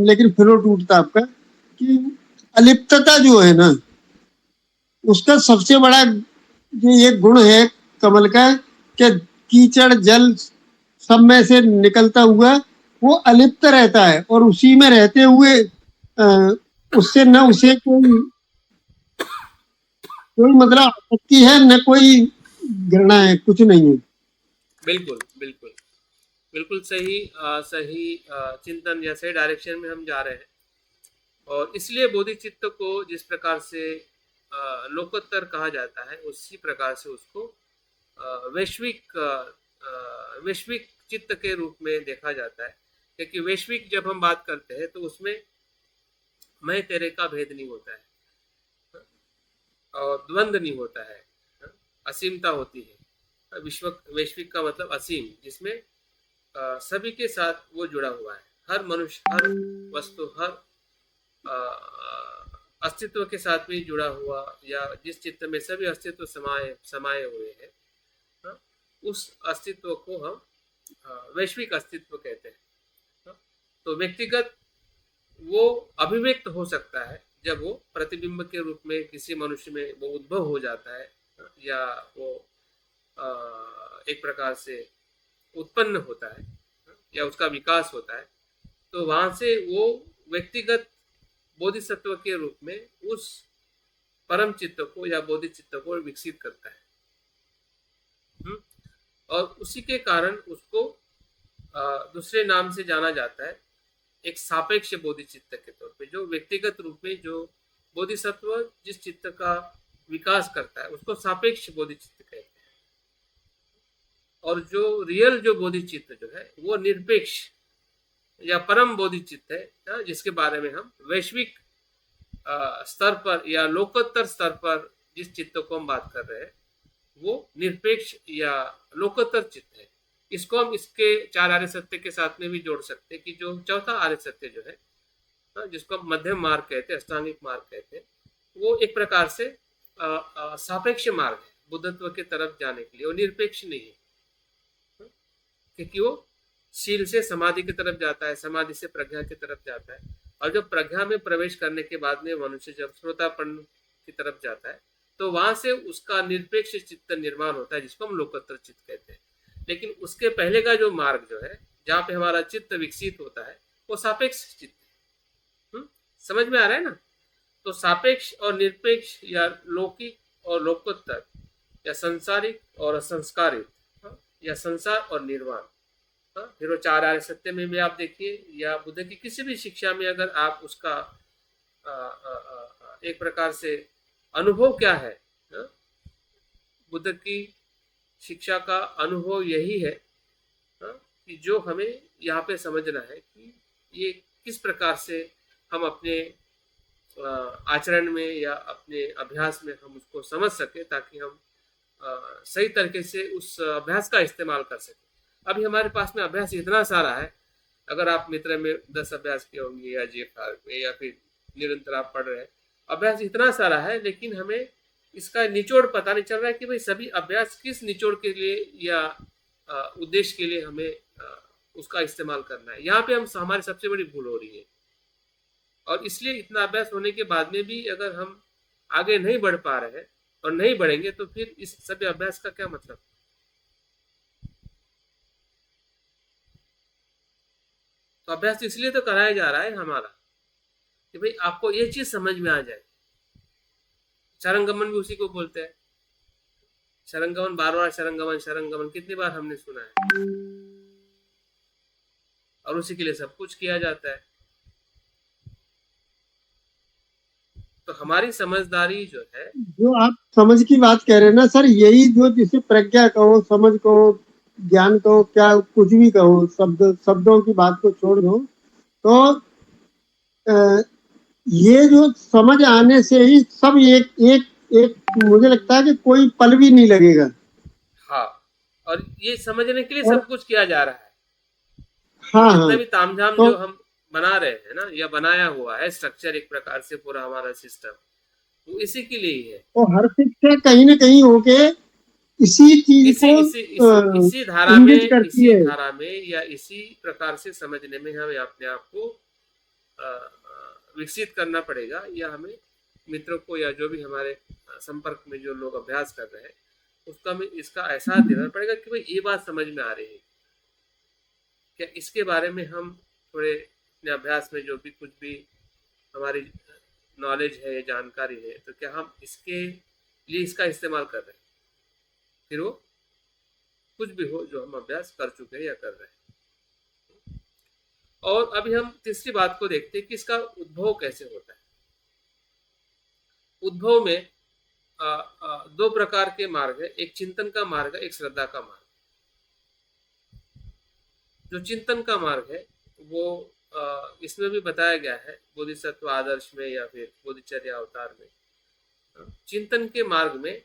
लेकिन फिर वो टूटता आपका, कि अलिप्तता जो है ना, उसका सबसे बड़ा जो एक गुण है कमल का, कि कीचड़ जल सब में से निकलता हुआ वो अलिप्त रहता है, और उसी में रहते हुए उससे न उसे कोई कोई मतलब आपत्ति है, न कोई घृणा है, कुछ नहीं है। बिल्कुल बिल्कुल, बिल्कुल सही, सही चिंतन या सही डायरेक्शन में हम जा रहे हैं। और इसलिए बोधिचित्त को जिस प्रकार से लोकोत्तर कहा जाता है, उसी प्रकार से उसको वैश्विक वैश्विक चित्त के रूप में देखा जाता है। क्योंकि वैश्विक जब हम बात करते हैं, तो उसमें मैं तेरे का भेद नहीं होता है, और द्वंद्व नहीं होता है, असीमता होती है। वैश्विक का मतलब असीम, जिसमें सभी के साथ वो जुड़ा हुआ है, हर मनुष्य, हर वस्तु, हर अस्तित्व के साथ भी जुड़ा हुआ, या जिस चित्त में सभी अस्तित्व समाये समाये हुए हैं, हाँ, उस अस्तित्व को हम वैश्विक अस्तित्व कहते हैं। हाँ, तो व्यक्तिगत वो अभिव्यक्त हो सकता है जब वो प्रतिबिंब के रूप में किसी मनुष्य में वो उद्भव हो जाता है, या वो एक प्रकार से उत्पन्न होता है, या उसका विकास होता है। तो वहां से वो व्यक्तिगत बोधिसत्व के रूप में उस परम चित्त को या बोधि चित्त को विकसित करता है। और उसी के कारण उसको दूसरे नाम से जाना जाता है, एक सापेक्ष बोधिचित्त के तौर पे। जो व्यक्तिगत रूप में जो बोधिसत्व जिस चित्त का विकास करता है उसको सापेक्ष बोधिचित्त कहते हैं। और जो रियल जो बोधिचित्त जो है वो निरपेक्ष या परम बोधिचित्त है, जिसके बारे में हम वैश्विक स्तर पर या लोकोत्तर स्तर पर जिस चित्त को हम बात कर रहे हैं वो निरपेक्ष या लोकोत्तर चित्त है। इसको हम इसके 4 आर्य सत्य के साथ में भी जोड़ सकते हैं कि जो चौथा आर्य सत्य जो है, जिसको हम मध्यम मार्ग कहते हैं, अष्टांगिक मार्ग कहते हैं, वो एक प्रकार से सापेक्ष मार्ग है बुद्धत्व के तरफ जाने के लिए। वो निरपेक्ष नहीं है, क्योंकि वो शील से समाधि की तरफ जाता है, समाधि से प्रज्ञा की तरफ जाता है। और जब प्रज्ञा में प्रवेश करने के बाद में मनुष्य जब श्रोतापन्न की तरफ जाता है तो वहां से उसका निरपेक्ष चित्त निर्माण होता है, जिसको हम लोकोत्तर चित्त कहते हैं। लेकिन उसके पहले का जो मार्ग जो है जहाँ पे हमारा चित्त विकसित होता है वो सापेक्ष चित्त है। समझ में आ रहा है ना? तो सापेक्ष और निरपेक्ष या लौकिक और लोकोत्तर या संसारिक और असंस्कारित, या संसार और निर्वाण, फिर वो 4 आर्य सत्य में भी आप देखिए या बुद्ध की किसी भी शिक्षा में अगर आप उसका एक प्रकार से अनुभव क्या है, बुद्ध की शिक्षा का अनुभव यही है कि जो हमें यहाँ पे समझना है कि ये किस प्रकार से हम अपने आचरण में या अपने अभ्यास में हम उसको समझ सके, ताकि हम सही तरीके से उस अभ्यास का इस्तेमाल कर सकें। अभी हमारे पास में अभ्यास इतना सारा है, अगर आप मित्र में 10 अभ्यास किए होंगे या जीएफआर में, या फिर निरंतर आप पढ़ रहे हैं, अभ्यास इतना सारा है, लेकिन हमें इसका निचोड़ पता नहीं चल रहा है कि भाई सभी अभ्यास किस निचोड़ के लिए या उद्देश्य के लिए हमें उसका इस्तेमाल करना है। यहाँ पे हमारी सबसे बड़ी भूल हो रही है। और इसलिए इतना अभ्यास होने के बाद में भी अगर हम आगे नहीं बढ़ पा रहे हैं और नहीं बढ़ेंगे तो फिर इस सभी अभ्यास का क्या मतलब? तो अभ्यास इसलिए तो कराया जा रहा है हमारा कि भाई आपको ये चीज समझ में आ जाए। शरणगमन भी उसी को बोलते हैं। शरणगमन, 12वां शरणगमन, शरणगमन कितनी बार हमने सुना है, और उसी के लिए सब कुछ किया जाता है। तो हमारी समझदारी जो है, जो आप समझ की बात कह रहे हैं ना सर, यही जो जिसे प्रज्ञा कहो, समझ कहो, ज्ञान कहो, क्या कुछ भी कहो, शब्दों की बात को छोड़ दो, तो ये जो समझ आने से ही सब एक एक एक मुझे लगता है कि कोई पल भी नहीं लगेगा। हाँ, और ये समझने के लिए सब कुछ किया जा रहा है। हाँ, जितना भी तामझाम तो जो हम बना रहे हैं ना, या बनाया हुआ है स्ट्रक्चर एक प्रकार से पूरा हमारा सिस्टम, वो इसी के लिए ही है। तो हर शिक्षा कहीं ना कहीं होके इसी चीज इसी को इसी इसी इसी धारा इंगित में करती इसी है। धारा में या इसी प्रकार से समझने में हमें अपने आप को विकसित करना पड़ेगा, या हमें मित्रों को या जो भी हमारे संपर्क में जो लोग अभ्यास कर रहे हैं उसका हमें इसका एहसास दिलाना पड़ेगा कि भाई ये बात समझ में आ रही है क्या। इसके बारे में हम थोड़े अपने अभ्यास में जो भी कुछ भी हमारी नॉलेज है या जानकारी है, तो क्या हम इसके लिए इसका इस्तेमाल कर रहे हैं, फिर वो कुछ भी हो जो हम अभ्यास कर चुके हैं या कर रहे हैं। और अभी हम तीसरी बात को देखते हैं कि इसका उद्भव कैसे होता है। उद्भव में दो प्रकार के मार्ग है, एक चिंतन का मार्ग है, एक श्रद्धा का मार्ग। जो चिंतन का मार्ग है वो इसमें भी बताया गया है बोधिसत्व आदर्श में या फिर बोधिचर्या अवतार में। चिंतन के मार्ग में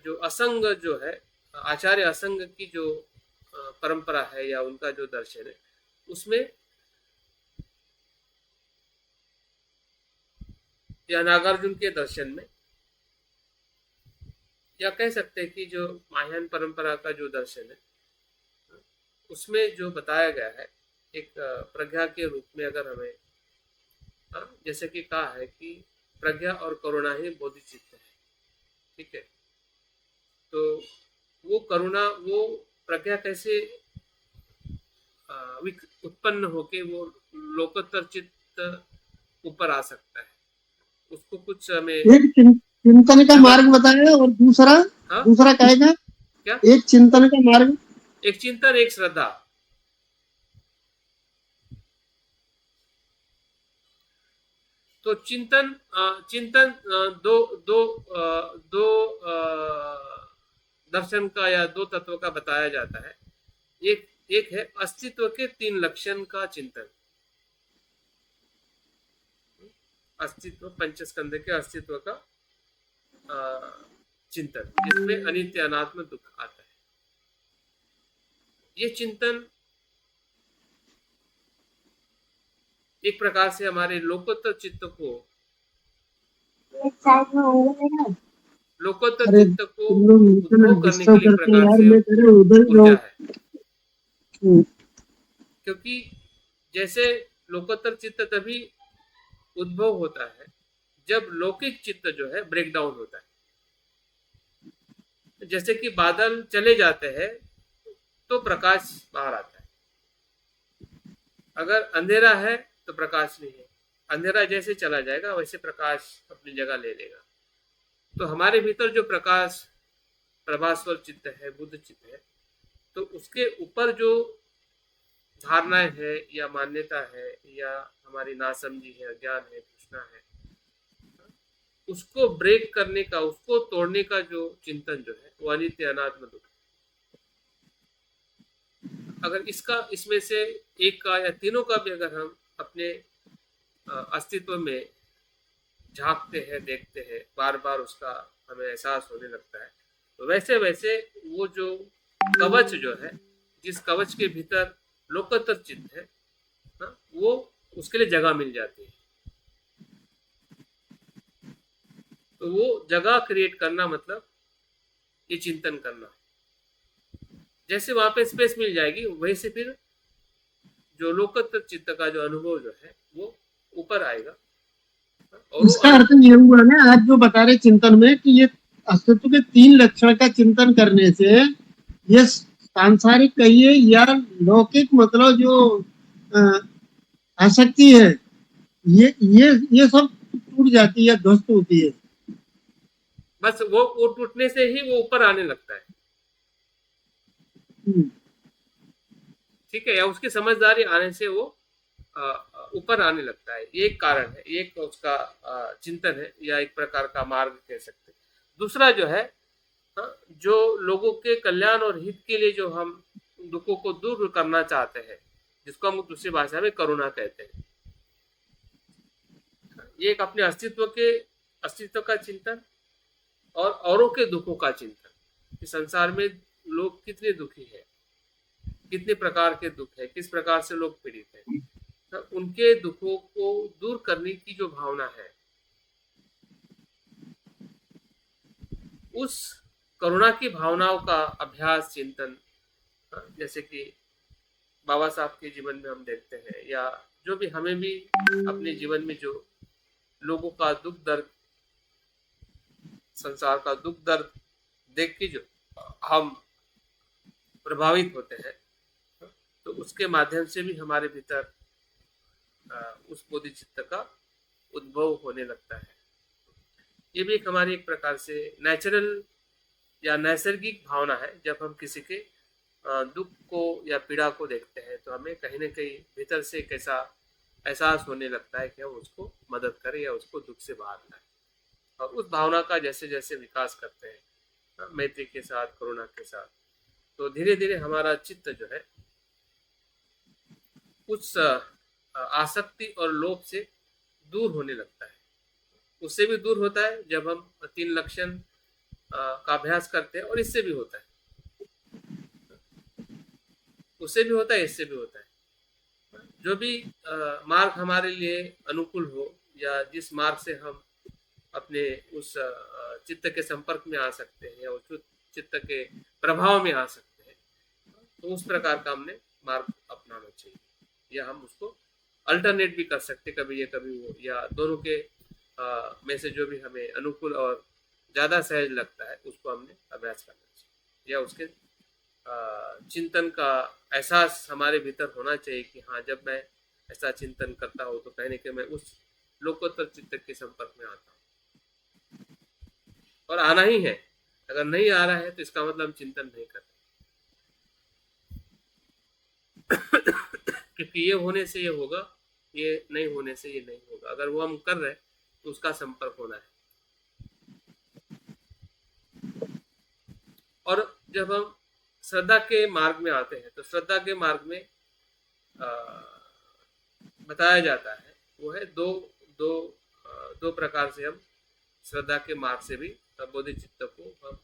जो असंग जो है, आचार्य असंग की जो परंपरा है या उनका जो दर्शन है, उसमें या नागार्जुन के दर्शन में, या कह सकते हैं कि जो महायान परंपरा का जो दर्शन है उसमें जो बताया गया है एक प्रज्ञा के रूप में, अगर हमें जैसे कि कहा है कि प्रज्ञा और करुणा ही बोधिचित्त है, ठीक है। तो वो करुणा, वो प्रज्ञा कैसे उत्पन्न होके वो लोकोत्तर चित्त ऊपर आ सकता है, उसको कुछ हमें एक चिंतन का मार्ग बताया और दूसरा हाँ? दूसरा कहेगा क्या? एक चिंतन का मार्ग, एक चिंतन, एक श्रद्धा। तो चिंतन चिंतन दो दो दो दर्शन का या दो तत्व का बताया जाता है। एक एक है अस्तित्व के 3 लक्षण का चिंतन, अस्तित्व, पंचस्कंध के अस्तित्व का चिंतन, जिसमें अनित्य अनात्म दुख आता है। ये चिंतन एक प्रकार से हमारे लोकोत्तर चित्त को, लोकोत्तर अरे चित्त को तुम लोग इतना उद्भव करने के डिस्टर्ब लिए एक करते हैं प्रकार यार, से मैं तेरे उधर ऊर्जा जाऊँ। है। क्योंकि जैसे लोकोत्तर चित्त तभी उद्भव होता है जब लौकिक चित्त जो है ब्रेक डाउन होता है। जैसे कि बादल चले जाते हैं तो प्रकाश बाहर आता है, अगर अंधेरा है तो प्रकाश नहीं है, अंधेरा जैसे चला जाएगा वैसे प्रकाश अपनी जगह ले लेगा। तो हमारे भीतर जो प्रकाश प्रभास्वर चित्त है, बुद्ध चित्त है, तो उसके ऊपर जो धारणाएं है या मान्यता है या हमारी नासमझी है, अज्ञान है, तृष्णा है, उसको ब्रेक करने का, उसको तोड़ने का जो चिंतन जो है वो अनित्य अनात्म दुख। अगर इसका, इसमें से एक का या तीनों का भी अगर हम अपने अस्तित्व में झांकते हैं, देखते हैं, बार बार उसका हमें एहसास होने लगता है, तो वैसे वैसे वो जो कवच जो है, जिस कवच के भीतर लोकोत्तर चित्त है ना, वो उसके लिए जगह मिल जाती है। तो वो जगह क्रिएट करना मतलब ये चिंतन करना। जैसे वहां पे स्पेस मिल जाएगी वैसे फिर जो लोकोत्तर चित्त का जो अनुभव जो है वो ऊपर आएगा। और इसका अर्थ ये हुआ ना आज जो बता रहे चिंतन में कि ये अस्तित्व के 3 लक्षण का चिंतन करने से ये सांसारिक कहिए या लौकिक, मतलब जो आसक्ति है, ये सब टूट जाती है, ध्वस्त होती है। बस वो टूटने से ही वो ऊपर आने लगता है, ठीक है, या उसकी समझदारी आने से वो ऊपर आने लगता है। ये एक कारण है, एक उसका चिंतन है या एक प्रकार का मार्ग कह सकते हैं। दूसरा जो है जो लोगों के कल्याण और हित के लिए जो हम दुखों को दूर करना चाहते हैं, जिसको हम दूसरी भाषा में करुणा कहते हैं, ये एक अपने अस्तित्व का चिंतन और औरों के दुखों का चिंतन कि संसार में लोग कितने दुखी है, कितने प्रकार के दुख है, किस प्रकार से लोग पीड़ित हैं, तो उनके दुखों को दूर करने की जो भावना है, उस करुणा की भावनाओं का अभ्यास, चिंतन, जैसे कि बाबा साहब के जीवन में हम देखते हैं, या जो भी हमें भी अपने जीवन में जो लोगों का दुख दर्द, संसार का दुख दर्द देख के जो हम प्रभावित होते हैं, तो उसके माध्यम से भी हमारे भीतर उस बोधिचित्त का उद्भव होने लगता है। ये भी एक हमारी एक प्रकार से नेचुरल या नैसर्गिक भावना है। जब हम किसी के दुख को या पीड़ा को देखते हैं तो हमें कहीं ना कहीं भीतर से एक ऐसा एहसास होने लगता है कि हम उसको मदद करें या उसको दुख से बाहर लाएं। और उस भावना का जैसे जैसे विकास करते हैं मैत्री के साथ, करुणा के साथ, तो धीरे धीरे हमारा चित्त जो है उस आसक्ति और लोभ से दूर होने लगता है। उससे भी दूर होता है जब हम 3 लक्षण का अभ्यास करते हैं, और इससे भी होता है, उससे भी होता है, इससे भी होता है। जो भी मार्ग हमारे लिए अनुकूल हो या जिस मार्ग से हम अपने उस चित्त के संपर्क में आ सकते हैं या उस चित्त के प्रभाव में आ सकते हैं, तो उस प्रकार का हमने मार्ग अपनाना चाहिए। या हम उसको अल्टरनेट भी कर सकते, कभी ये कभी वो, या दोनों के में से जो भी हमें अनुकूल और ज़्यादा सहज लगता है उसको हमने अभ्यास करना चाहिए, या उसके चिंतन का एहसास हमारे भीतर होना चाहिए कि हाँ, जब मैं ऐसा चिंतन करता हूँ तो कहीं ना कहीं मैं उस लोकोत्तर चित्त के संपर्क में आता हूँ, और आना ही है। अगर नहीं आ रहा है तो इसका मतलब हम चिंतन नहीं कर रहे क्योंकि ये होने से ये होगा, ये नहीं होने से ये नहीं होगा। अगर वो हम कर रहे हैं तो उसका संपर्क होना है। और जब हम श्रद्धा के मार्ग में आते हैं तो श्रद्धा के मार्ग में बताया जाता है वो है दो प्रकार से हम श्रद्धा के मार्ग से भी बोधि चित्त को हम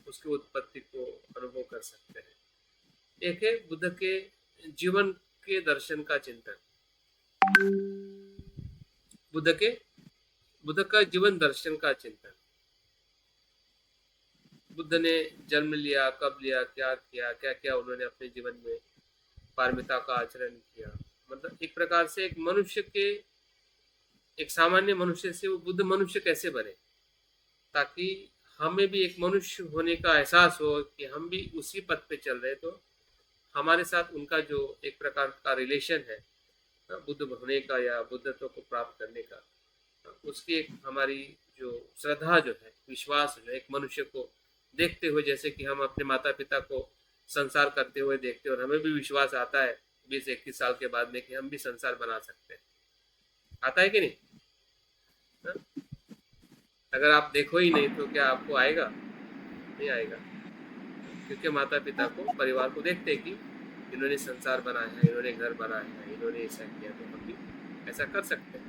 उसकी उत्पत्ति को अनुभव कर सकते हैं। एक है बुद्ध के जीवन के दर्शन का चिंतन। बुद्ध का जीवन दर्शन का चिंतन। बुद्ध ने जन्म लिया, कब लिया, क्या किया, क्या क्या उन्होंने अपने जीवन में पारमिता का आचरण किया। मतलब एक प्रकार से एक मनुष्य के, एक सामान्य मनुष्य से वो बुद्ध मनुष्य कैसे बने, ताकि हमें भी एक मनुष्य होने का एहसास हो कि हम भी उसी पथ पे चल रहे, तो हमारे साथ उनका जो एक प्रकार का रिलेशन है बुद्ध होने का या बुद्धत्व को प्राप्त करने का, उसकी एक हमारी जो श्रद्धा जो है, विश्वास जो है, एक मनुष्य को देखते हुए, जैसे कि हम अपने माता पिता को संसार करते हुए देखते हैं और हमें भी विश्वास आता है 20-21 साल के बाद में कि हम भी संसार बना सकते हैं। आता है कि नहीं? हा? अगर आप देखो ही नहीं तो क्या आपको आएगा? नहीं आएगा, क्योंकि माता पिता को, परिवार को देखते हैं कि इन्होंने संसार बनाया है, इन्होंने घर बनाया है, इन्होंने ऐसा किया, तो हम भी ऐसा कर सकते हैं।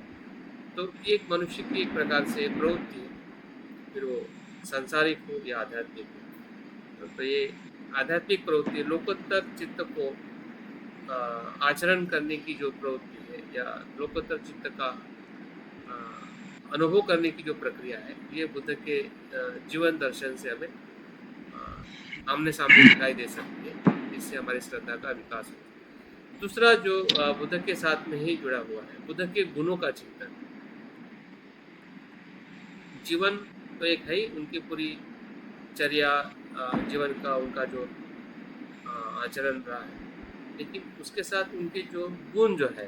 तो एक मनुष्य की एक प्रकार से प्रवृत्ति है, फिर वो सांसारिक हो या आध्यात्मिक हो। तो ये आध्यात्मिक प्रवृत्ति, लोकोत्तर चित्त को आचरण करने की जो प्रवृत्ति है या लोकोत्तर चित्त का अनुभव करने की जो प्रक्रिया है, ये बुद्ध के जीवन दर्शन से हमें आमने सामने दिखाई दे सकती है। इससे हमारी श्रद्धा का विकास हो। दूसरा जो बुद्ध के साथ में ही जुड़ा हुआ है, बुद्ध के गुणों का चिंतन। जीवन तो एक है ही, उनकी पूरी चर्या, जीवन का उनका जो आचरण रहा है, लेकिन उसके साथ उनके जो गुण जो है,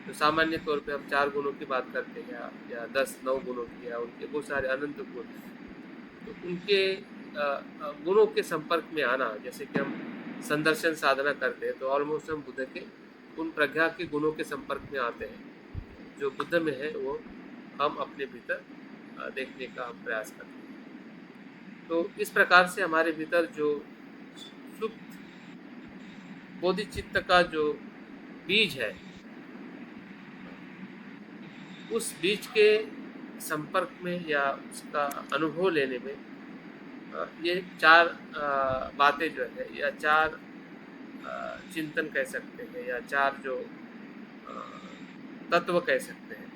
तो सामान्य तौर पे हम 4 गुणों की बात करते हैं या 10-9 गुणों की, या उनके बहुत सारे अनंत गुण हैं। तो उनके गुणों के संपर्क में आना, जैसे कि हम संदर्शन साधना करते हैं तो ऑलमोस्ट हम बुद्ध के उन प्रज्ञा के गुणों के संपर्क में आते हैं जो बुद्ध में है, वो हम अपने भीतर देखने का हम प्रयास करते हैं। तो इस प्रकार से हमारे भीतर जो सुप्त बोधिचित्त का जो बीज है, उस बीज के संपर्क में या उसका अनुभव लेने में ये 4 बातें जो है, या 4 चिंतन कह सकते हैं, या 4 जो तत्व कह सकते हैं,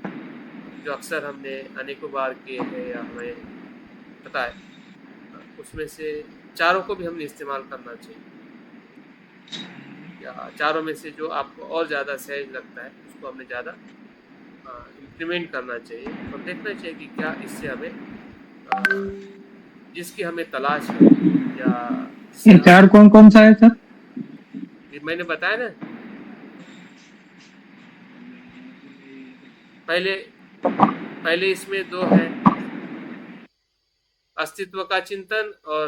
जो अक्सर हमने अनेकों बार किए हैं या हमें पता है, उसमें से चारों को भी हमने इस्तेमाल करना चाहिए, या चारों में से जो आपको और ज़्यादा सहज लगता है उसको हमने ज़्यादा इम्प्लीमेंट करना चाहिए, और देखना चाहिए कि क्या इससे हमें जिसकी हमें तलाश है, या ये 4 कौन कौन सा है सर? मैंने बताया ना, पहले इसमें 2 है, अस्तित्व का चिंतन और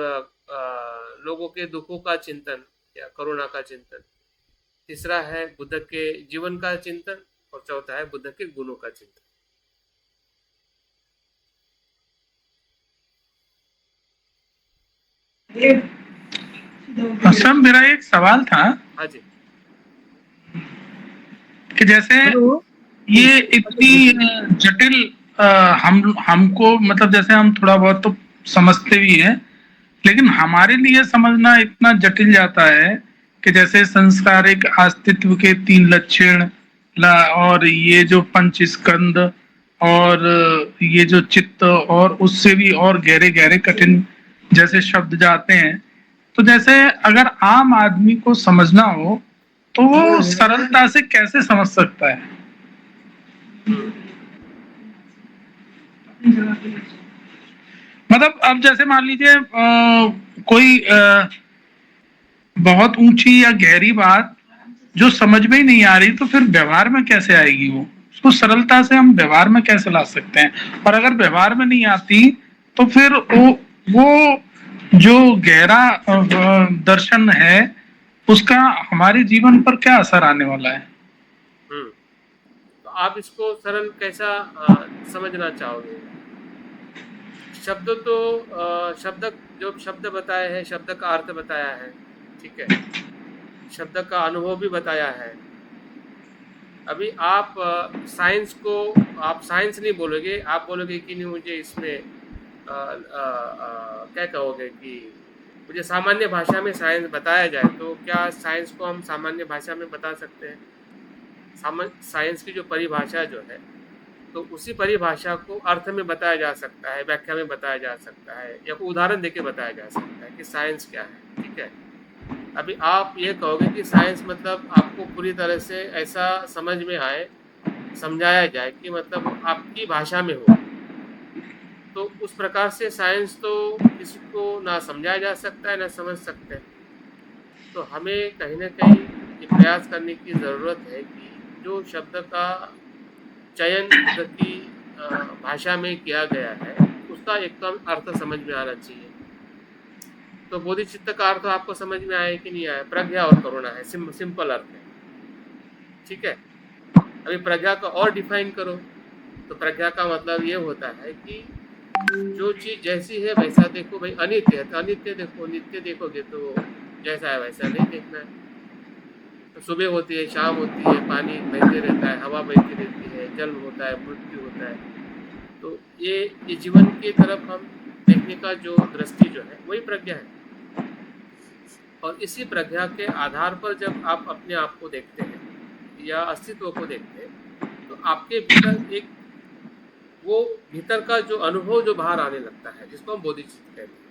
लोगों के दुखों का चिंतन या करुणा का चिंतन। तीसरा है बुद्ध के जीवन का चिंतन, और चौथा है बुद्ध के गुणों का चिंतन। सर मेरा एक सवाल था। हाँ जी। कि जैसे ये इतनी जटिल हमको, मतलब जैसे हम थोड़ा बहुत तो समझते भी हैं, लेकिन हमारे लिए समझना इतना जटिल जाता है कि जैसे संस्कारिक अस्तित्व के 3 लक्षण और ये जो 5 स्कंद और ये जो चित्त और उससे भी और गहरे गहरे कठिन जैसे शब्द जाते हैं, तो जैसे अगर आम आदमी को समझना हो तो वो सरलता से कैसे समझ सकता है? मतलब अब जैसे मान लीजिए कोई बहुत ऊंची या गहरी बात जो समझ में ही नहीं आ रही, तो फिर व्यवहार में कैसे आएगी वो? उसको सरलता से हम व्यवहार में कैसे ला सकते हैं? और अगर व्यवहार में नहीं आती तो फिर वो जो गहरा दर्शन है उसका हमारे जीवन पर क्या असर आने वाला है? तो आप इसको सरल कैसा समझना चाहोगे? शब्द तो शब्द जो शब्द बताए हैं, शब्द का अर्थ बताया है, ठीक है, शब्द का अनुभव भी बताया है। अभी आप साइंस को, आप साइंस नहीं बोलोगे, आप बोलोगे कि नहीं मुझे इसमें क्या कहोगे कि मुझे सामान्य भाषा में साइंस बताया जाए, तो क्या साइंस को हम सामान्य भाषा में बता सकते हैं? साइंस की जो परिभाषा जो है, तो उसी परिभाषा को अर्थ में बताया जा सकता है, व्याख्या में बताया जा सकता है, या कोई उदाहरण देके बताया जा सकता है कि साइंस क्या है, ठीक है। अभी आप ये कहोगे कि साइंस मतलब आपको पूरी तरह से ऐसा समझ में आए, समझाया जाए कि मतलब आपकी भाषा में हो, तो उस प्रकार से साइंस तो किसी को ना समझाया जा सकता है ना समझ सकते हैं। तो हमें कहीं ना कहीं ये प्रयास करने की ज़रूरत है कि जो शब्द का चयन बुद्ध की भाषा में किया गया है, उसका एकदम अर्थ समझ में आना चाहिए। तो बोधिचित्त का अर्थ आपको समझ में आया कि नहीं आया? प्रज्ञा और करुणा है, सिंपल अर्थ है, ठीक है। अभी प्रज्ञा को और डिफाइन करो, तो प्रज्ञा का मतलब ये होता है कि जो चीज़ जैसी है वैसा देखो। भाई अनित्य है तो अनित्य देखो, नित्य देखोगे तो जैसा है वैसा नहीं देखना है। तो सुबह होती है, शाम होती है, पानी बहते रहता है, हवा बहती रहती है, जल होता है, मृत्यु होता है। तो ये जीवन की तरफ हम देखने का जो दृष्टि जो है वही प्रज्ञा है। और इसी प्रज्ञा के आधार पर जब आप अपने आप को देखते हैं या अस्तित्व को देखते हैं, तो आपके भीतर एक वो भीतर का जो अनुभव जो बाहर आने लगता है, जिसको हम बोधिचित्त कहते हैं।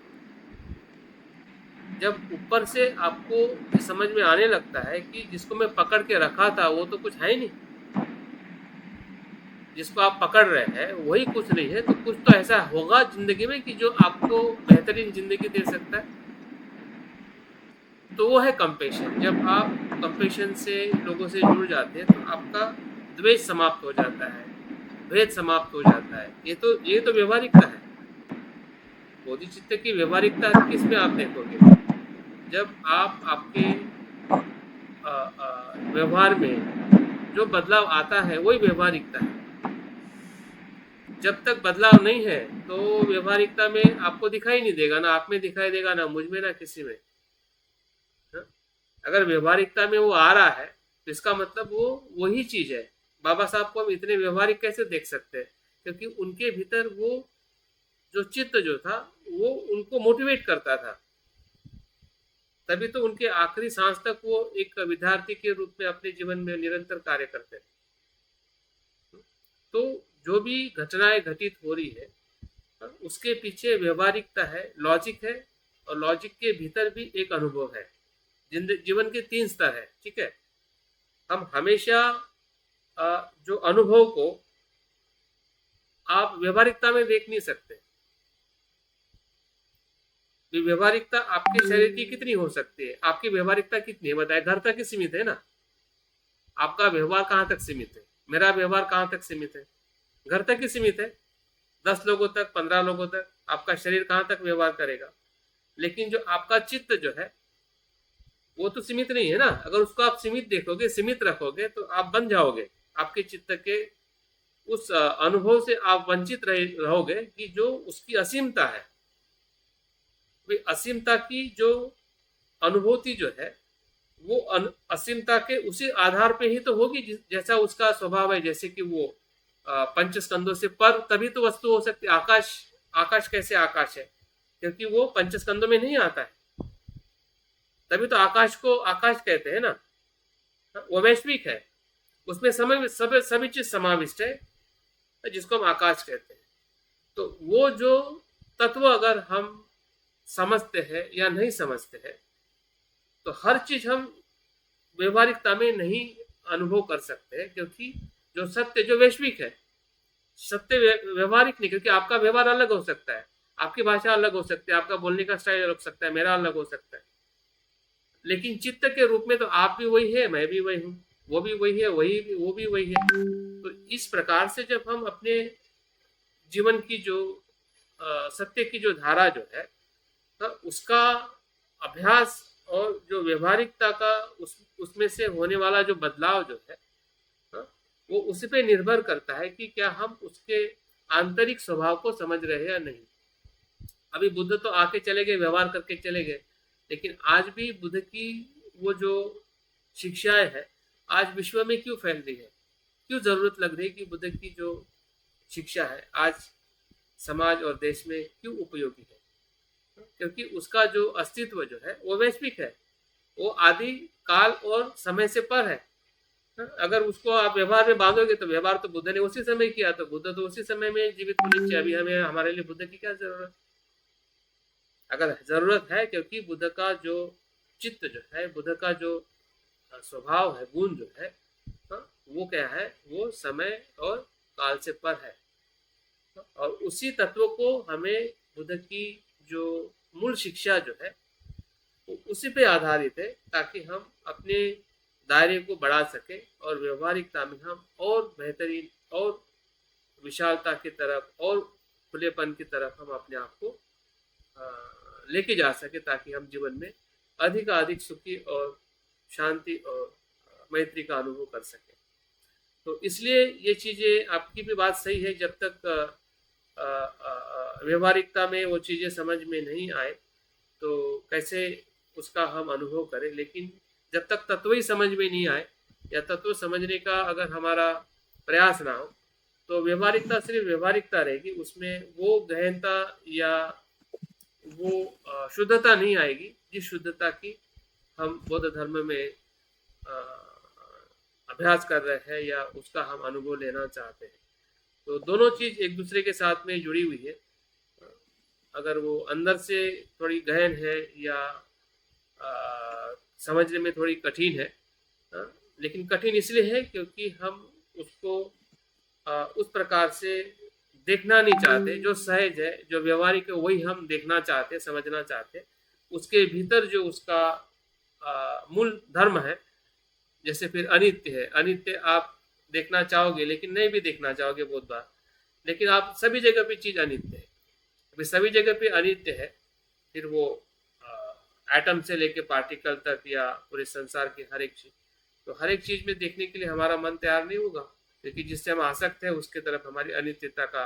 जब ऊपर से आपको ये समझ में आने लगता है कि जिसको मैं पकड़ के रखा था वो तो कुछ है ही नहीं, जिसको आप पकड़ रहे हैं वही कुछ नहीं है, तो कुछ तो ऐसा होगा जिंदगी में कि जो आपको बेहतरीन जिंदगी दे सकता है। तो वो है कंपेशन। जब आप कंपेशन से लोगों से जुड़ जाते हैं तो आपका द्वेष समाप्त हो जाता है, भेद समाप्त हो जाता है। ये तो व्यवहारिकता है। बोधिचित्त की व्यवहारिकता किसमें आप देखोगे? जब आप आपके व्यवहार में जो बदलाव आता है वही व्यवहारिकता है। जब तक बदलाव नहीं है तो व्यवहारिकता में आपको दिखाई नहीं देगा, ना आप में दिखाई देगा, ना मुझ में, ना किसी में। अगर व्यवहारिकता में वो आ रहा है तो इसका मतलब वो वही चीज है। बाबा साहब को हम इतने व्यवहारिक कैसे देख सकते हैं? क्योंकि उनके भीतर वो जो चित्त जो था वो उनको मोटिवेट करता था, तभी तो उनके आखिरी सांस तक वो एक विद्यार्थी के रूप में अपने जीवन में निरंतर कार्य करते हैं। तो जो भी घटनाएं घटित हो रही है उसके पीछे व्यवहारिकता है, लॉजिक है, और लॉजिक के भीतर भी एक अनुभव है। जीवन के 3 स्तर है, ठीक है। हम हमेशा जो अनुभव को आप व्यवहारिकता में देख नहीं सकते। व्यवहारिकता आपके शरीर की कितनी हो सकती है? आपकी व्यवहारिकता कितनी है बताए? घर तक ही सीमित है ना। आपका व्यवहार कहाँ तक सीमित है? मेरा व्यवहार कहाँ तक सीमित है? घर तक ही सीमित है। 10 लोगों तक, 15 लोगों तक। आपका शरीर कहाँ तक व्यवहार करेगा? लेकिन जो आपका चित्त जो है वो तो सीमित नहीं है ना। अगर उसको आप सीमित देखोगे, सीमित रखोगे, तो आप बन जाओगे। आपके चित्त के उस अनुभव से आप वंचित रहोगे कि जो उसकी असीमता है। असीमता की जो अनुभूति जो है वो असीमता के उसी आधार पे ही तो होगी जैसा उसका स्वभाव है। जैसे कि वो पंच स्कंदों से पर तभी तो वस्तु हो सकती है। आकाश कैसे आकाश है? क्योंकि वो पंच स्कंदों में नहीं आता है, तभी तो आकाश को आकाश कहते हैं ना। वो वैश्विक है, उसमें सभी चीज समाविष्ट है। जिसको हम आकाश कहते हैं। तो वो जो तत्व अगर हम समझते हैं या नहीं समझते हैं, तो हर चीज हम व्यवहारिकता में नहीं अनुभव कर सकते हैं, क्योंकि जो सत्य जो वैश्विक है, सत्य व्यवहारिक नहीं, क्योंकि आपका व्यवहार अलग हो सकता है, आपकी भाषा अलग हो सकती है, आपका बोलने का स्टाइल अलग हो सकता है, मेरा अलग हो सकता है, लेकिन चित्त के रूप में तो आप भी वही है, मैं भी वही हूँ, वो भी वही है, वो भी वही है। तो इस प्रकार से जब हम अपने जीवन की जो सत्य की जो धारा जो है, तो उसका अभ्यास और जो व्यवहारिकता का उसमें से होने वाला जो बदलाव जो है, वो उस पे निर्भर करता है कि क्या हम उसके आंतरिक स्वभाव को समझ रहे हैं या नहीं। अभी बुद्ध तो आके चले गए, व्यवहार करके चले गए, लेकिन आज भी बुद्ध की वो जो शिक्षाएं है आज विश्व में क्यों फैल रही है, क्यों जरूरत लग रही है कि बुद्ध की जो शिक्षा है आज समाज और देश में क्यों उपयोगी है? क्योंकि उसका जो अस्तित्व जो है वो वैश्विक है, वो आदि काल और समय से पर है। अगर उसको आप व्यवहार में बांधोगे तो व्यवहार तो बुद्ध ने उसी समय किया, तो बुद्ध तो उसी समय में जीवित होने चाहिए। अभी हमें हमारे लिए बुद्ध की क्या जरूरत, अगर जरूरत है, क्योंकि बुद्ध का जो चित्त जो है, बुद्ध का जो स्वभाव है, गुण जो है, वो क्या है, वो समय और काल से पर है। और उसी तत्व को हमें बुद्ध की जो मूल शिक्षा जो है वो उसी पे आधारित है, ताकि हम अपने दायरे को बढ़ा सके और व्यवहारिकता में हम और बेहतरीन और विशालता की तरफ और खुलेपन की तरफ हम अपने आप को लेके जा सके, ताकि हम जीवन में अधिक सुखी और शांति और मैत्री का अनुभव कर सके। तो इसलिए ये चीज़ें, आपकी भी बात सही है, जब तक व्यवहारिकता में वो चीज़ें समझ में नहीं आए तो कैसे उसका हम अनुभव करें। लेकिन जब तक तत्व ही समझ में नहीं आए या तत्व समझने का अगर हमारा प्रयास ना हो, तो व्यवहारिकता सिर्फ व्यवहारिकता रहेगी, उसमें वो गहनता या वो शुद्धता नहीं आएगी जिस शुद्धता की हम बौद्ध धर्म में अभ्यास कर रहे हैं या उसका हम अनुभव लेना चाहते हैं। तो दोनों चीज़ एक दूसरे के साथ में जुड़ी हुई है। अगर वो अंदर से थोड़ी गहन है या समझने में थोड़ी कठिन है, लेकिन कठिन इसलिए है क्योंकि हम उसको उस प्रकार से देखना नहीं चाहते। जो सहज है, जो व्यवहारिक है, वही हम देखना चाहते, समझना चाहते। उसके भीतर जो उसका मूल धर्म है, जैसे फिर अनित्य है, अनित्य आप देखना चाहोगे लेकिन नहीं भी देखना चाहोगे बहुत बार, लेकिन आप सभी जगह पे चीज अनित्य है। अभी सभी जगह पे अनित्य है, फिर वो एटम से लेके पार्टिकल तक या पूरे संसार की हर एक चीज, तो हर एक चीज में देखने के लिए हमारा मन तैयार नहीं होगा, क्योंकि जिससे हम आसक्त हैं उसके तरफ हमारी अनित्यता का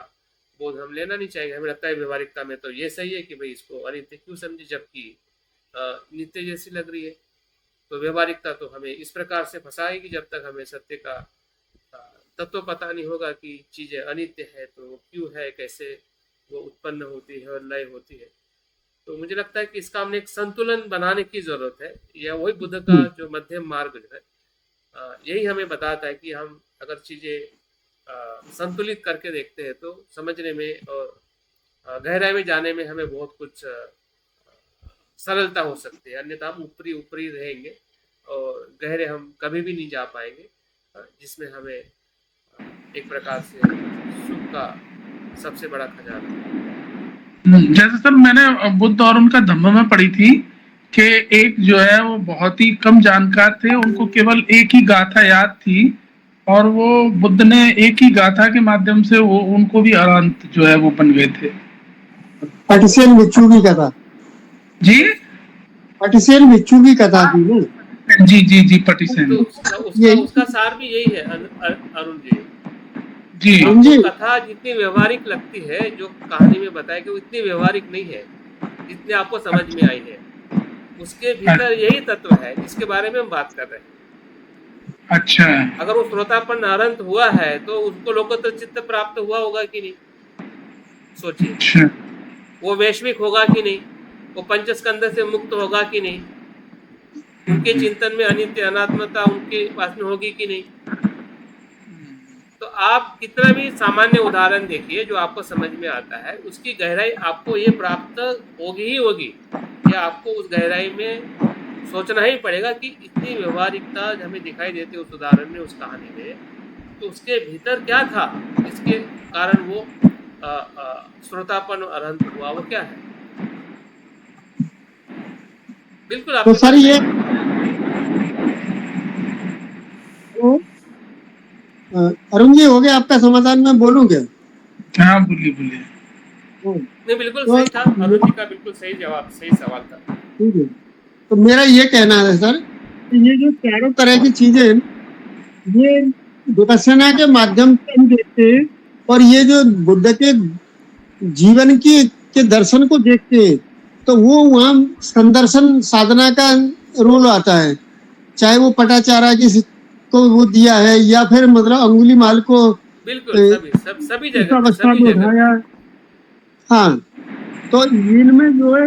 बोध हम लेना नहीं चाहेंगे। हमें लगता है व्यवहारिकता में तो ये सही है कि भाई इसको अनित्य क्यों समझे, जबकि नित्य जैसी लग रही है। तो व्यवहारिकता तो हमें इस प्रकार से फंसाएगी जब तक हमें सत्य का तत्व पता नहीं होगा कि चीजें अनित्य है तो क्यों है, कैसे वो उत्पन्न होती है और लय होती है। तो मुझे लगता है कि इसका हमने एक संतुलन बनाने की जरूरत है, या वही बुद्ध का जो मध्यम मार्ग जो है यही हमें बताता है कि हम अगर चीजें संतुलित करके देखते हैं तो समझने में और गहराई में जाने में हमें बहुत कुछ सरलता हो सकती है। अन्यथा हम ऊपरी रहेंगे और गहरे हम कभी भी नहीं जा पाएंगे, जिसमें हमें एक प्रकार से सुख का सबसे बड़ा खजाना। जैसे सर मैंने बुद्ध और उनका धम्म में पढ़ी थी कि एक जो है वो बहुत ही कम जानकार थे, उनको केवल एक ही गाथा याद थी और वो बुद्ध ने एक ही गाथा के माध्यम से वो उनको भी अरहंत जो है वो बन गए थे। पटिसेन भिक्षु की कथा जी, पटिसेन भिक्षु की कथा थी ना। जी पटिसेन। तो उसका सार भी यही है अरुण जी। जी आपको कथा जितनी व्यवहारिक लगती है, जो कहानी में बताया कि वो इतनी व्यवहारिक नहीं है जितनी आपको समझ में आई है। उसके भीतर यही तत्व है जिसके बारे में हम बात कर रहे हैं। अच्छा, अगर वो श्रोतापन अनंत हुआ है तो उसको लोकोत्तर चित्त प्राप्त हुआ होगा कि नहीं, सोचिए। अच्छा। वो वैश्विक होगा कि नहीं, वो पंचस्कंध से मुक्त होगा कि नहीं, उनके चिंतन में अनित्य अनात्मता उनके पास में होगी कि नहीं। तो आप कितना भी सामान्य उदाहरण देखिए जो आपको समझ में आता है, उसकी गहराई आपको ये प्राप्त होगी ही होगी, या आपको उस गहराई में सोचना ही पड़ेगा कि इतनी व्यवहारिकता हमें दिखाई देती है उस उदाहरण में, उस कहानी में, तो उसके भीतर क्या था जिसके कारण वो श्रोतापन अरहंत हुआ, वो क्या है? बिल्कुल तो आपकी सर बात ये सही है। तो, अरुण जी, हो गया आपका समाधान, मैं बोलूं क्या? हाँ, बोलिए बोलिए। नहीं, बिल्कुल तो सही था, अरुण जी का बिल्कुल सही जवाब, सही सवाल था। ठीक है, तो मेरा ये कहना है सर कि ये जो चारों तरह की चीजें हैं, ये विपස්සना के माध्यम से हम देखते हैं, और ये जो बुद्ध के जीवन की के दर्शन को देखते हैं, तो वो वहाँ संदर्शन साधना का रोल आता है। चाहे वो पटाचारा को वो दिया है, या फिर मतलब अंगुली माल को बिल्कुल, सभी इस जगह पे, अवस्था सभी में जगह पे। उठाया। हाँ, तो इनमें जो है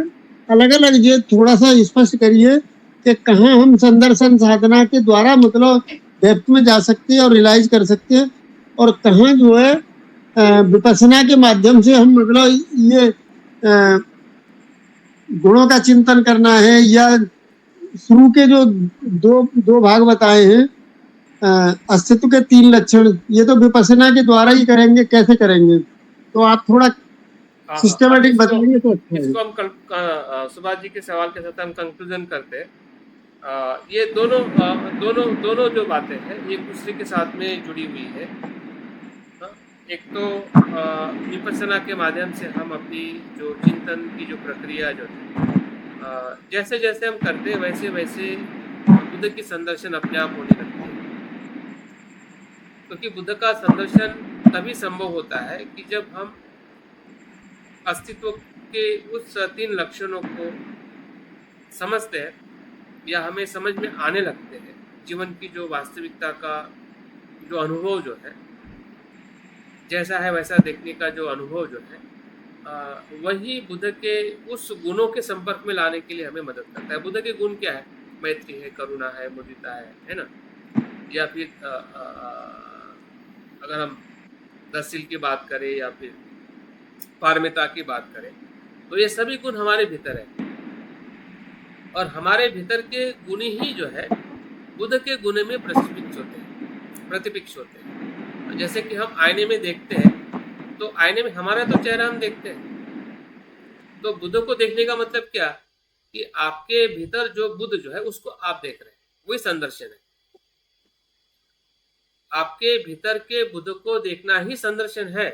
अलग अलग, ये थोड़ा सा स्पष्ट करिए कि कहाँ हम संदर्शन साधना के द्वारा मतलब डेप्थ में जा सकते हैं और रियलाइज कर सकते हैं, और कहाँ जो है विपස්සना के माध्यम से हम मतलब ये गुणों का चिंतन करना है, या शुरू के जो दो दो भाग बताए हैं, अस्तित्व के 3 लक्षण, ये तो विपස්සना के द्वारा ही करेंगे, कैसे करेंगे? तो आप थोड़ा हाँ हाँ, अब सिस्टमेटिक इसको बताएंगे तो अच्छा है। इसको हम सुभाष जी के सवाल के साथ हम कंक्लूजन करते हैं। ये दोनों दोनों दोनों जो बातें हैं ये एक दूसरे के साथ में जुड़ी हुई है। हाँ, एक तो विपස්සना के माध्यम से हम अपनी जो चिंतन की जो प्रक्रिया जो है, जैसे जैसे हम करते हैं वैसे वैसे बुद्ध की संदर्शन अपने आप होने लगती है, क्योंकि बुद्ध का संदर्शन तभी संभव होता है कि जब हम अस्तित्व के उस 3 लक्षणों को समझते हैं, या हमें समझ में आने लगते हैं। जीवन की जो वास्तविकता का जो अनुभव जो है, जैसा है वैसा देखने का जो अनुभव जो है, वही बुद्ध के उस गुणों के संपर्क में लाने के लिए हमें मदद करता है। बुद्ध के गुण क्या है? मैत्री है, करुणा है, मुदिता है ना? या फिर अगर हम दसशील की बात करें या फिर पारमिता की बात करें, तो ये सभी गुण हमारे भीतर है, और हमारे भीतर के गुण ही जो है बुद्ध के गुण में प्रतिपिक्ष होते हैं। जैसे कि हम आईने में देखते हैं, तो आईने में हमारा तो चेहरा हम देखते हैं, तो बुद्ध को देखने का मतलब क्या कि आपके भीतर जो बुद्ध जो है उसको आप देख रहे हैं, वही संदर्शन है। आपके भीतर के बुद्ध को देखना ही संदर्शन है।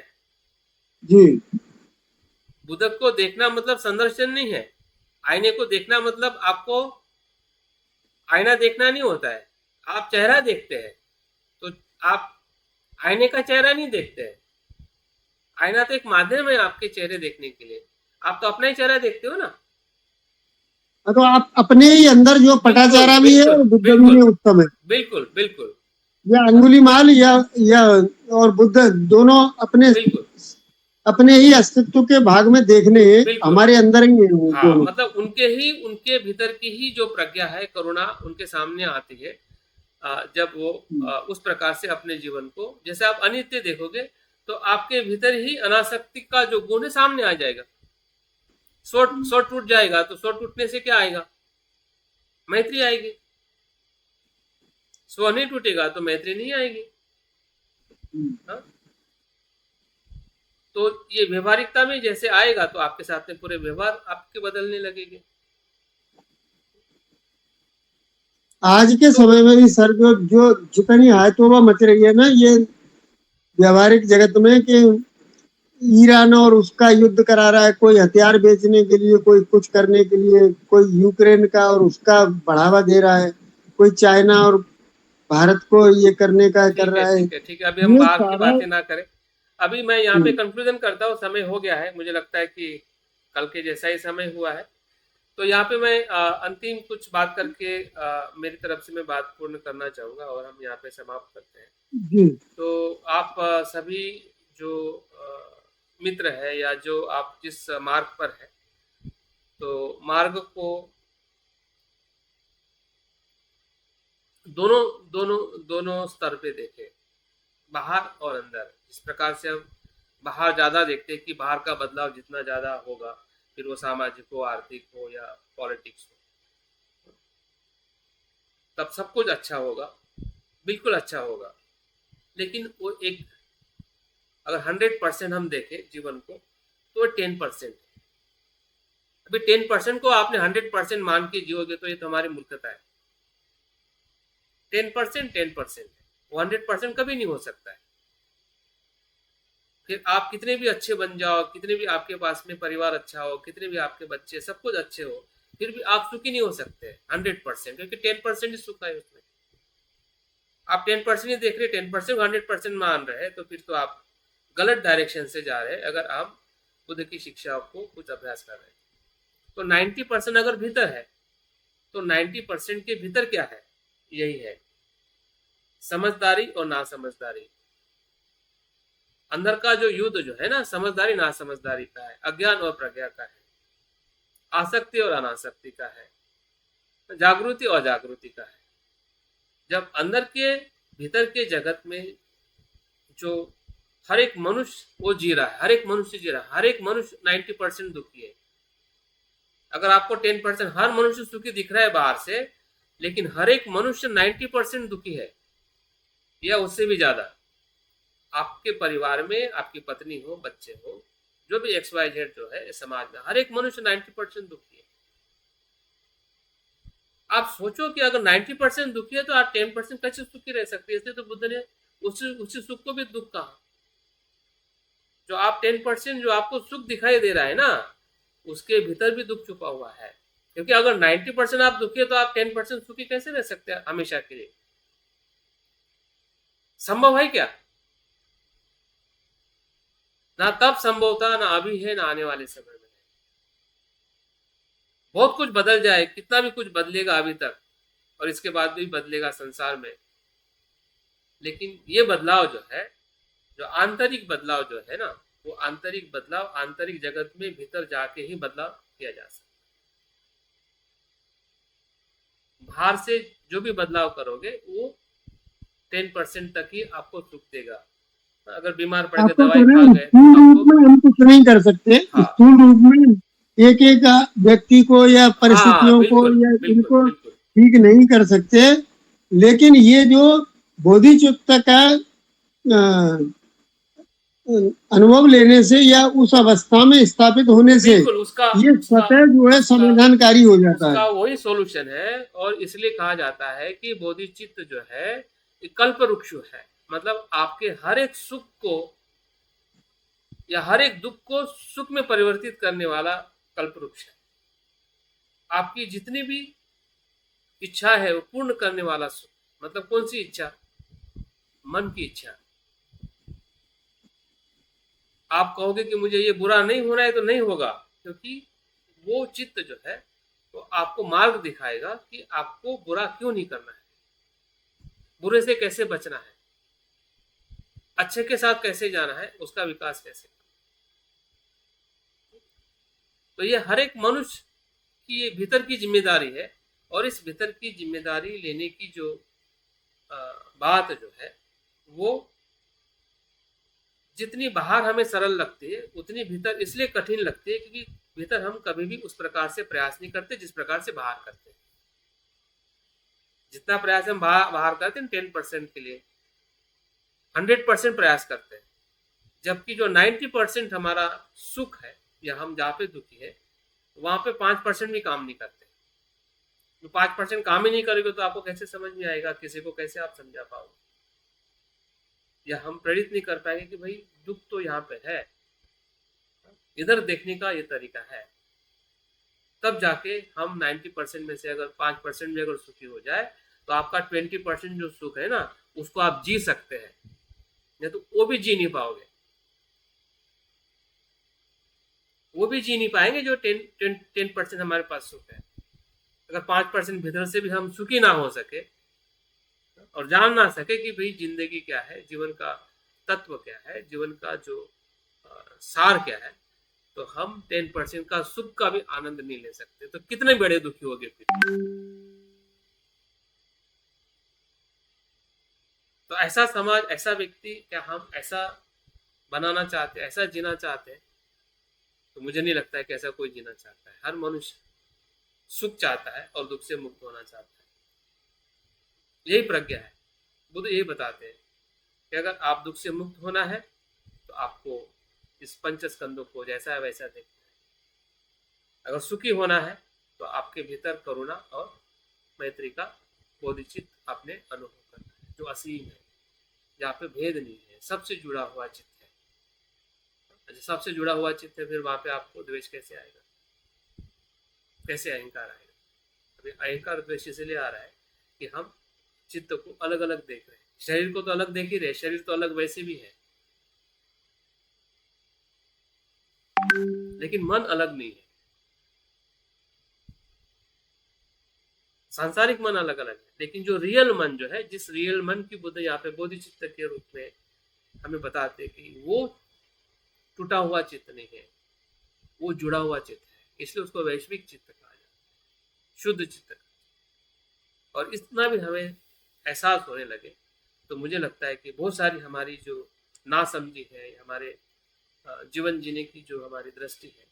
जी, बुद्ध को देखना मतलब संदर्शन नहीं है। आईने को देखना मतलब आपको आईना देखना नहीं होता है, आप चेहरा देखते हैं, तो आप आईने का चेहरा नहीं देखते हैं। आईना तो एक माध्यम है आपके चेहरे देखने के लिए, आप तो अपना ही चेहरा देखते हो ना। तो आप अपने ही अंदर जो बिल्कुल पटाचारा भी है बिल्कुल और बुद्ध भी बिल्कुल है उत्तम है, बिल्कुल बिल्कुल। या अंगुली माल या और बुद्ध, दोनों अपने बिल्कुल अपने ही अस्तित्व के भाग में देखने हैं, बिल्कुल। हमारे अंदर ही है वो हाँ, दोनों। मतलब उनके भीतर की ही जो प्रज्ञा है, करुणा उनके सामने आती है, जब वो उस प्रकार से अपने जीवन को, जैसे आप अनित्य देखोगे तो आपके भीतर ही अनासक्ति का जो गुण है सामने आ जाएगा। स्व टूट जाएगा, तो स्व टूटने से क्या आएगा? मैत्री आएगी। स्व नहीं टूटेगा तो मैत्री नहीं आएगी। हाँ? तो ये व्यवहारिकता में जैसे आएगा तो आपके साथ में पूरे व्यवहार आपके बदलने लगेंगे। आज के तो समय में भी सर जो जो जितनी हायतोबा मच रही है ना ये व्यावहारिक जगत में, कि ईरान और उसका युद्ध करा रहा है, कोई हथियार बेचने के लिए, कोई कुछ करने के लिए, कोई यूक्रेन का और उसका बढ़ावा दे रहा है, कोई चाइना और भारत को ये करने का कर ठीक है रहा है, ठीक है ठीक है, अभी हम ये बाहर की सारा। बातें ना करें। अभी मैं यहाँ पे कंक्लूजन करता हूँ, समय हो गया है, मुझे लगता है कि कल के जैसा ही समय हुआ है। तो यहाँ पे मैं अंतिम कुछ बात करके मेरी तरफ से मैं बात पूर्ण करना चाहूँगा, और हम यहाँ पे समाप्त करते हैं। जी, तो आप सभी जो मित्र है, या जो आप जिस मार्ग पर है, तो मार्ग को दोनों दोनों दोनों स्तर पे देखें। बाहर और अंदर। जिस प्रकार से हम बाहर ज़्यादा देखते हैं कि बाहर का बदलाव जितना ज़्यादा होगा, फिर वो सामाजिक हो, आर्थिक हो या पॉलिटिक्स हो, तब सब कुछ अच्छा होगा, बिल्कुल अच्छा होगा। लेकिन वो एक, अगर 100% हम देखें जीवन को, तो 10%। अभी 10% को आपने 100% मान के जियोगे तो ये तो हमारी मूर्खता है। 10% 10% है, वो 100% कभी नहीं हो सकता है। फिर आप कितने भी अच्छे बन जाओ, कितने भी आपके पास में परिवार अच्छा हो, कितने भी आपके बच्चे सब कुछ अच्छे हो, फिर भी आप सुखी नहीं हो सकते 100%, क्योंकि 10% ही सुख है उसमें। आप 10% ही देख रहे, 10% 100% मान रहे हैं, तो फिर तो आप गलत डायरेक्शन से जा रहे हैं। अगर आप बुद्ध की शिक्षा को कुछ अभ्यास कर रहे हैं तो 90% अगर भीतर है, तो 90% के भीतर क्या है, यही है समझदारी और ना समझदारी। अंदर का जो युद्ध जो है ना, समझदारी ना समझदारी का है, अज्ञान और प्रज्ञा का है, आसक्ति और अनासक्ति का है, जागृति और जागृति का है। जब अंदर के भीतर के जगत में जो हर एक मनुष्य वो जी रहा है, हर एक मनुष्य जी रहा है, हर एक मनुष्य 90% दुखी है। अगर आपको 10% हर मनुष्य सुखी दिख रहा है बाहर से, लेकिन हर एक मनुष्य 90% दुखी है या उससे भी ज्यादा। आपके परिवार में आपकी पत्नी हो, बच्चे हो, जो भी XYZ जो है समाज में, हर एक मनुष्य 90% दुखी है। आप सोचो कि अगर 90% दुखी है तो आप 10% कैसे सुखी रह सकते हैं। इसलिए तो बुद्ध ने उसी सुख को भी दुख कहा। जो आप 10% जो आपको सुख दिखाई दे रहा है ना, उसके भीतर भी दुख छुपा हुआ है। क्योंकि अगर 90% आप दुखी है तो आप 10% सुखी कैसे रह सकते हैं हमेशा के लिए? संभव है क्या? ना तब संभव था, ना अभी है, ना आने वाले समय में है। बहुत कुछ बदल जाए, कितना भी कुछ बदलेगा अभी तक, और इसके बाद भी बदलेगा संसार में, लेकिन ये बदलाव जो है, जो आंतरिक बदलाव जो है ना, वो आंतरिक बदलाव आंतरिक जगत में भीतर जाके ही बदलाव किया जा सकता है। बाहर से जो भी बदलाव करोगे वो 10% तक ही आपको सुख देगा। अगर बीमार पड़ गए, आपको दवाई तो खा ना गए स्थूल तो रूप आपको, में हम कुछ नहीं कर सकते। हाँ स्थूल रूप में एक एक व्यक्ति को या हाँ, परिस्थितियों को बिल्कुल या बिल्कुल इनको बिल्कुल। ठीक नहीं कर सकते। लेकिन ये जो बोधिचित्त का अनुभव लेने से या उस अवस्था में स्थापित होने से बिल्कुल उसका ये उसका स्वतः जो है उसका समाधानकारी हो जाता है। उसका वही सॉल्यूशन है। और इसलिए कहा जाता है कि बोधिचित्त जो है ये कल्प वृक्ष है। मतलब आपके हर एक सुख को या हर एक दुख को सुख में परिवर्तित करने वाला कल्प वृक्ष है। आपकी जितनी भी इच्छा है वो पूर्ण करने वाला सुख। मतलब कौन सी इच्छा? मन की इच्छा। आप कहोगे कि मुझे ये बुरा नहीं होना है, तो नहीं होगा, क्योंकि वो चित्त जो है तो आपको मार्ग दिखाएगा कि आपको बुरा क्यों नहीं करना है, बुरे से कैसे बचना है, अच्छे के साथ कैसे जाना है, उसका विकास कैसे। तो ये हर एक मनुष्य की ये भीतर की जिम्मेदारी है। और इस भीतर की जिम्मेदारी लेने की जो बात जो है, वो जितनी बाहर हमें सरल लगती है उतनी भीतर इसलिए कठिन लगती है, क्योंकि भीतर हम कभी भी उस प्रकार से प्रयास नहीं करते जिस प्रकार से बाहर करते हैं। जितना प्रयास हम बाहर करते हैं 10% के लिए 100% प्रयास करते हैं, जबकि जो 90% हमारा सुख है या हम जहाँ पे दुखी है वहां पे 5% भी काम नहीं करते। तो 5% काम ही नहीं करोगे तो आपको कैसे समझ में आएगा, किसी को कैसे आप समझा पाओगे, या हम प्रेरित नहीं कर पाएंगे कि भाई दुख तो यहाँ पे है, इधर देखने का ये तरीका है। तब जाके हम 90% में से अगर 5% भी अगर सुखी हो जाए तो आपका 20% जो सुख है ना उसको आप जी सकते हैं, नहीं तो वो भी जी नहीं पाओगे। वो भी जी नहीं पाएंगे जो 10% हमारे पास सुख है। अगर 5% भीतर से भी हम सुखी ना हो सके और जान ना सके कि भाई जिंदगी क्या है, जीवन का तत्व क्या है, जीवन का जो सार क्या है, तो हम 10% का सुख का भी आनंद नहीं ले सकते। तो कितने बड़े दुखी हो गए फिर। तो ऐसा समाज, ऐसा व्यक्ति, क्या हम ऐसा बनाना चाहते हैं, ऐसा जीना चाहते हैं? तो मुझे नहीं लगता है कि ऐसा कोई जीना चाहता है। हर मनुष्य सुख चाहता है और दुख से मुक्त होना चाहता है। यही प्रज्ञा है। बुद्ध यही बताते हैं कि अगर आप दुख से मुक्त होना है तो आपको इस पंचस्कंदों को जैसा है वैसा देखना है। अगर सुखी होना है तो आपके भीतर करुणा और मैत्री का बोधिचित्त आपने अनुभव करना है, जो असीम है, जहाँ पे भेद नहीं है, सबसे जुड़ा हुआ चित्त है। सबसे जुड़ा हुआ चित्त है, फिर वहां पे आपको द्वेष कैसे आएगा, कैसे अहंकार आएगा? अभी अहंकार द्वेष इसलिए आ रहा है कि हम चित्त को अलग अलग देख रहे हैं। शरीर को तो अलग देख ही रहे, शरीर तो अलग वैसे भी है, लेकिन मन अलग नहीं है। सांसारिक मन अलग अलग है, लेकिन जो रियल मन जो है, जिस रियल मन की बुद्ध यहाँ पे बोधिचित्त के रूप में हमें बताते कि वो टूटा हुआ चित्त नहीं है, वो जुड़ा हुआ चित्त है, इसलिए उसको वैश्विक चित्त कहा जाता है, शुद्ध चित्त। और इतना भी हमें एहसास होने लगे तो मुझे लगता है कि बहुत सारी हमारी जो नासमझी है, हमारे जीवन जीने की जो हमारी दृष्टि है,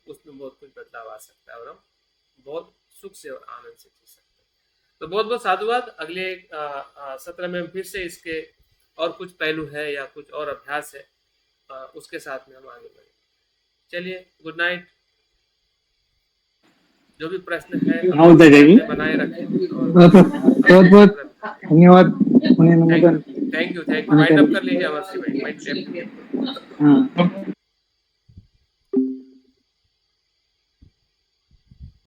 उसमें बहुत कुछ बदलाव आ सकता है और हम बहुत सुख से और आनंद से जी सकते हैं। तो बहुत बहुत साधुवाद। अगले सत्र में हम फिर से इसके और कुछ पहलू है या कुछ और अभ्यास है, उसके साथ में हम आगे बढ़ेंगे। चलिए, गुड नाइट। जो भी प्रश्न है बनाए रखें। बहुत बहुत धन्यवाद। Thank you. वाइंड अप कर लीजिए अमर सिंह भाई। हाँ।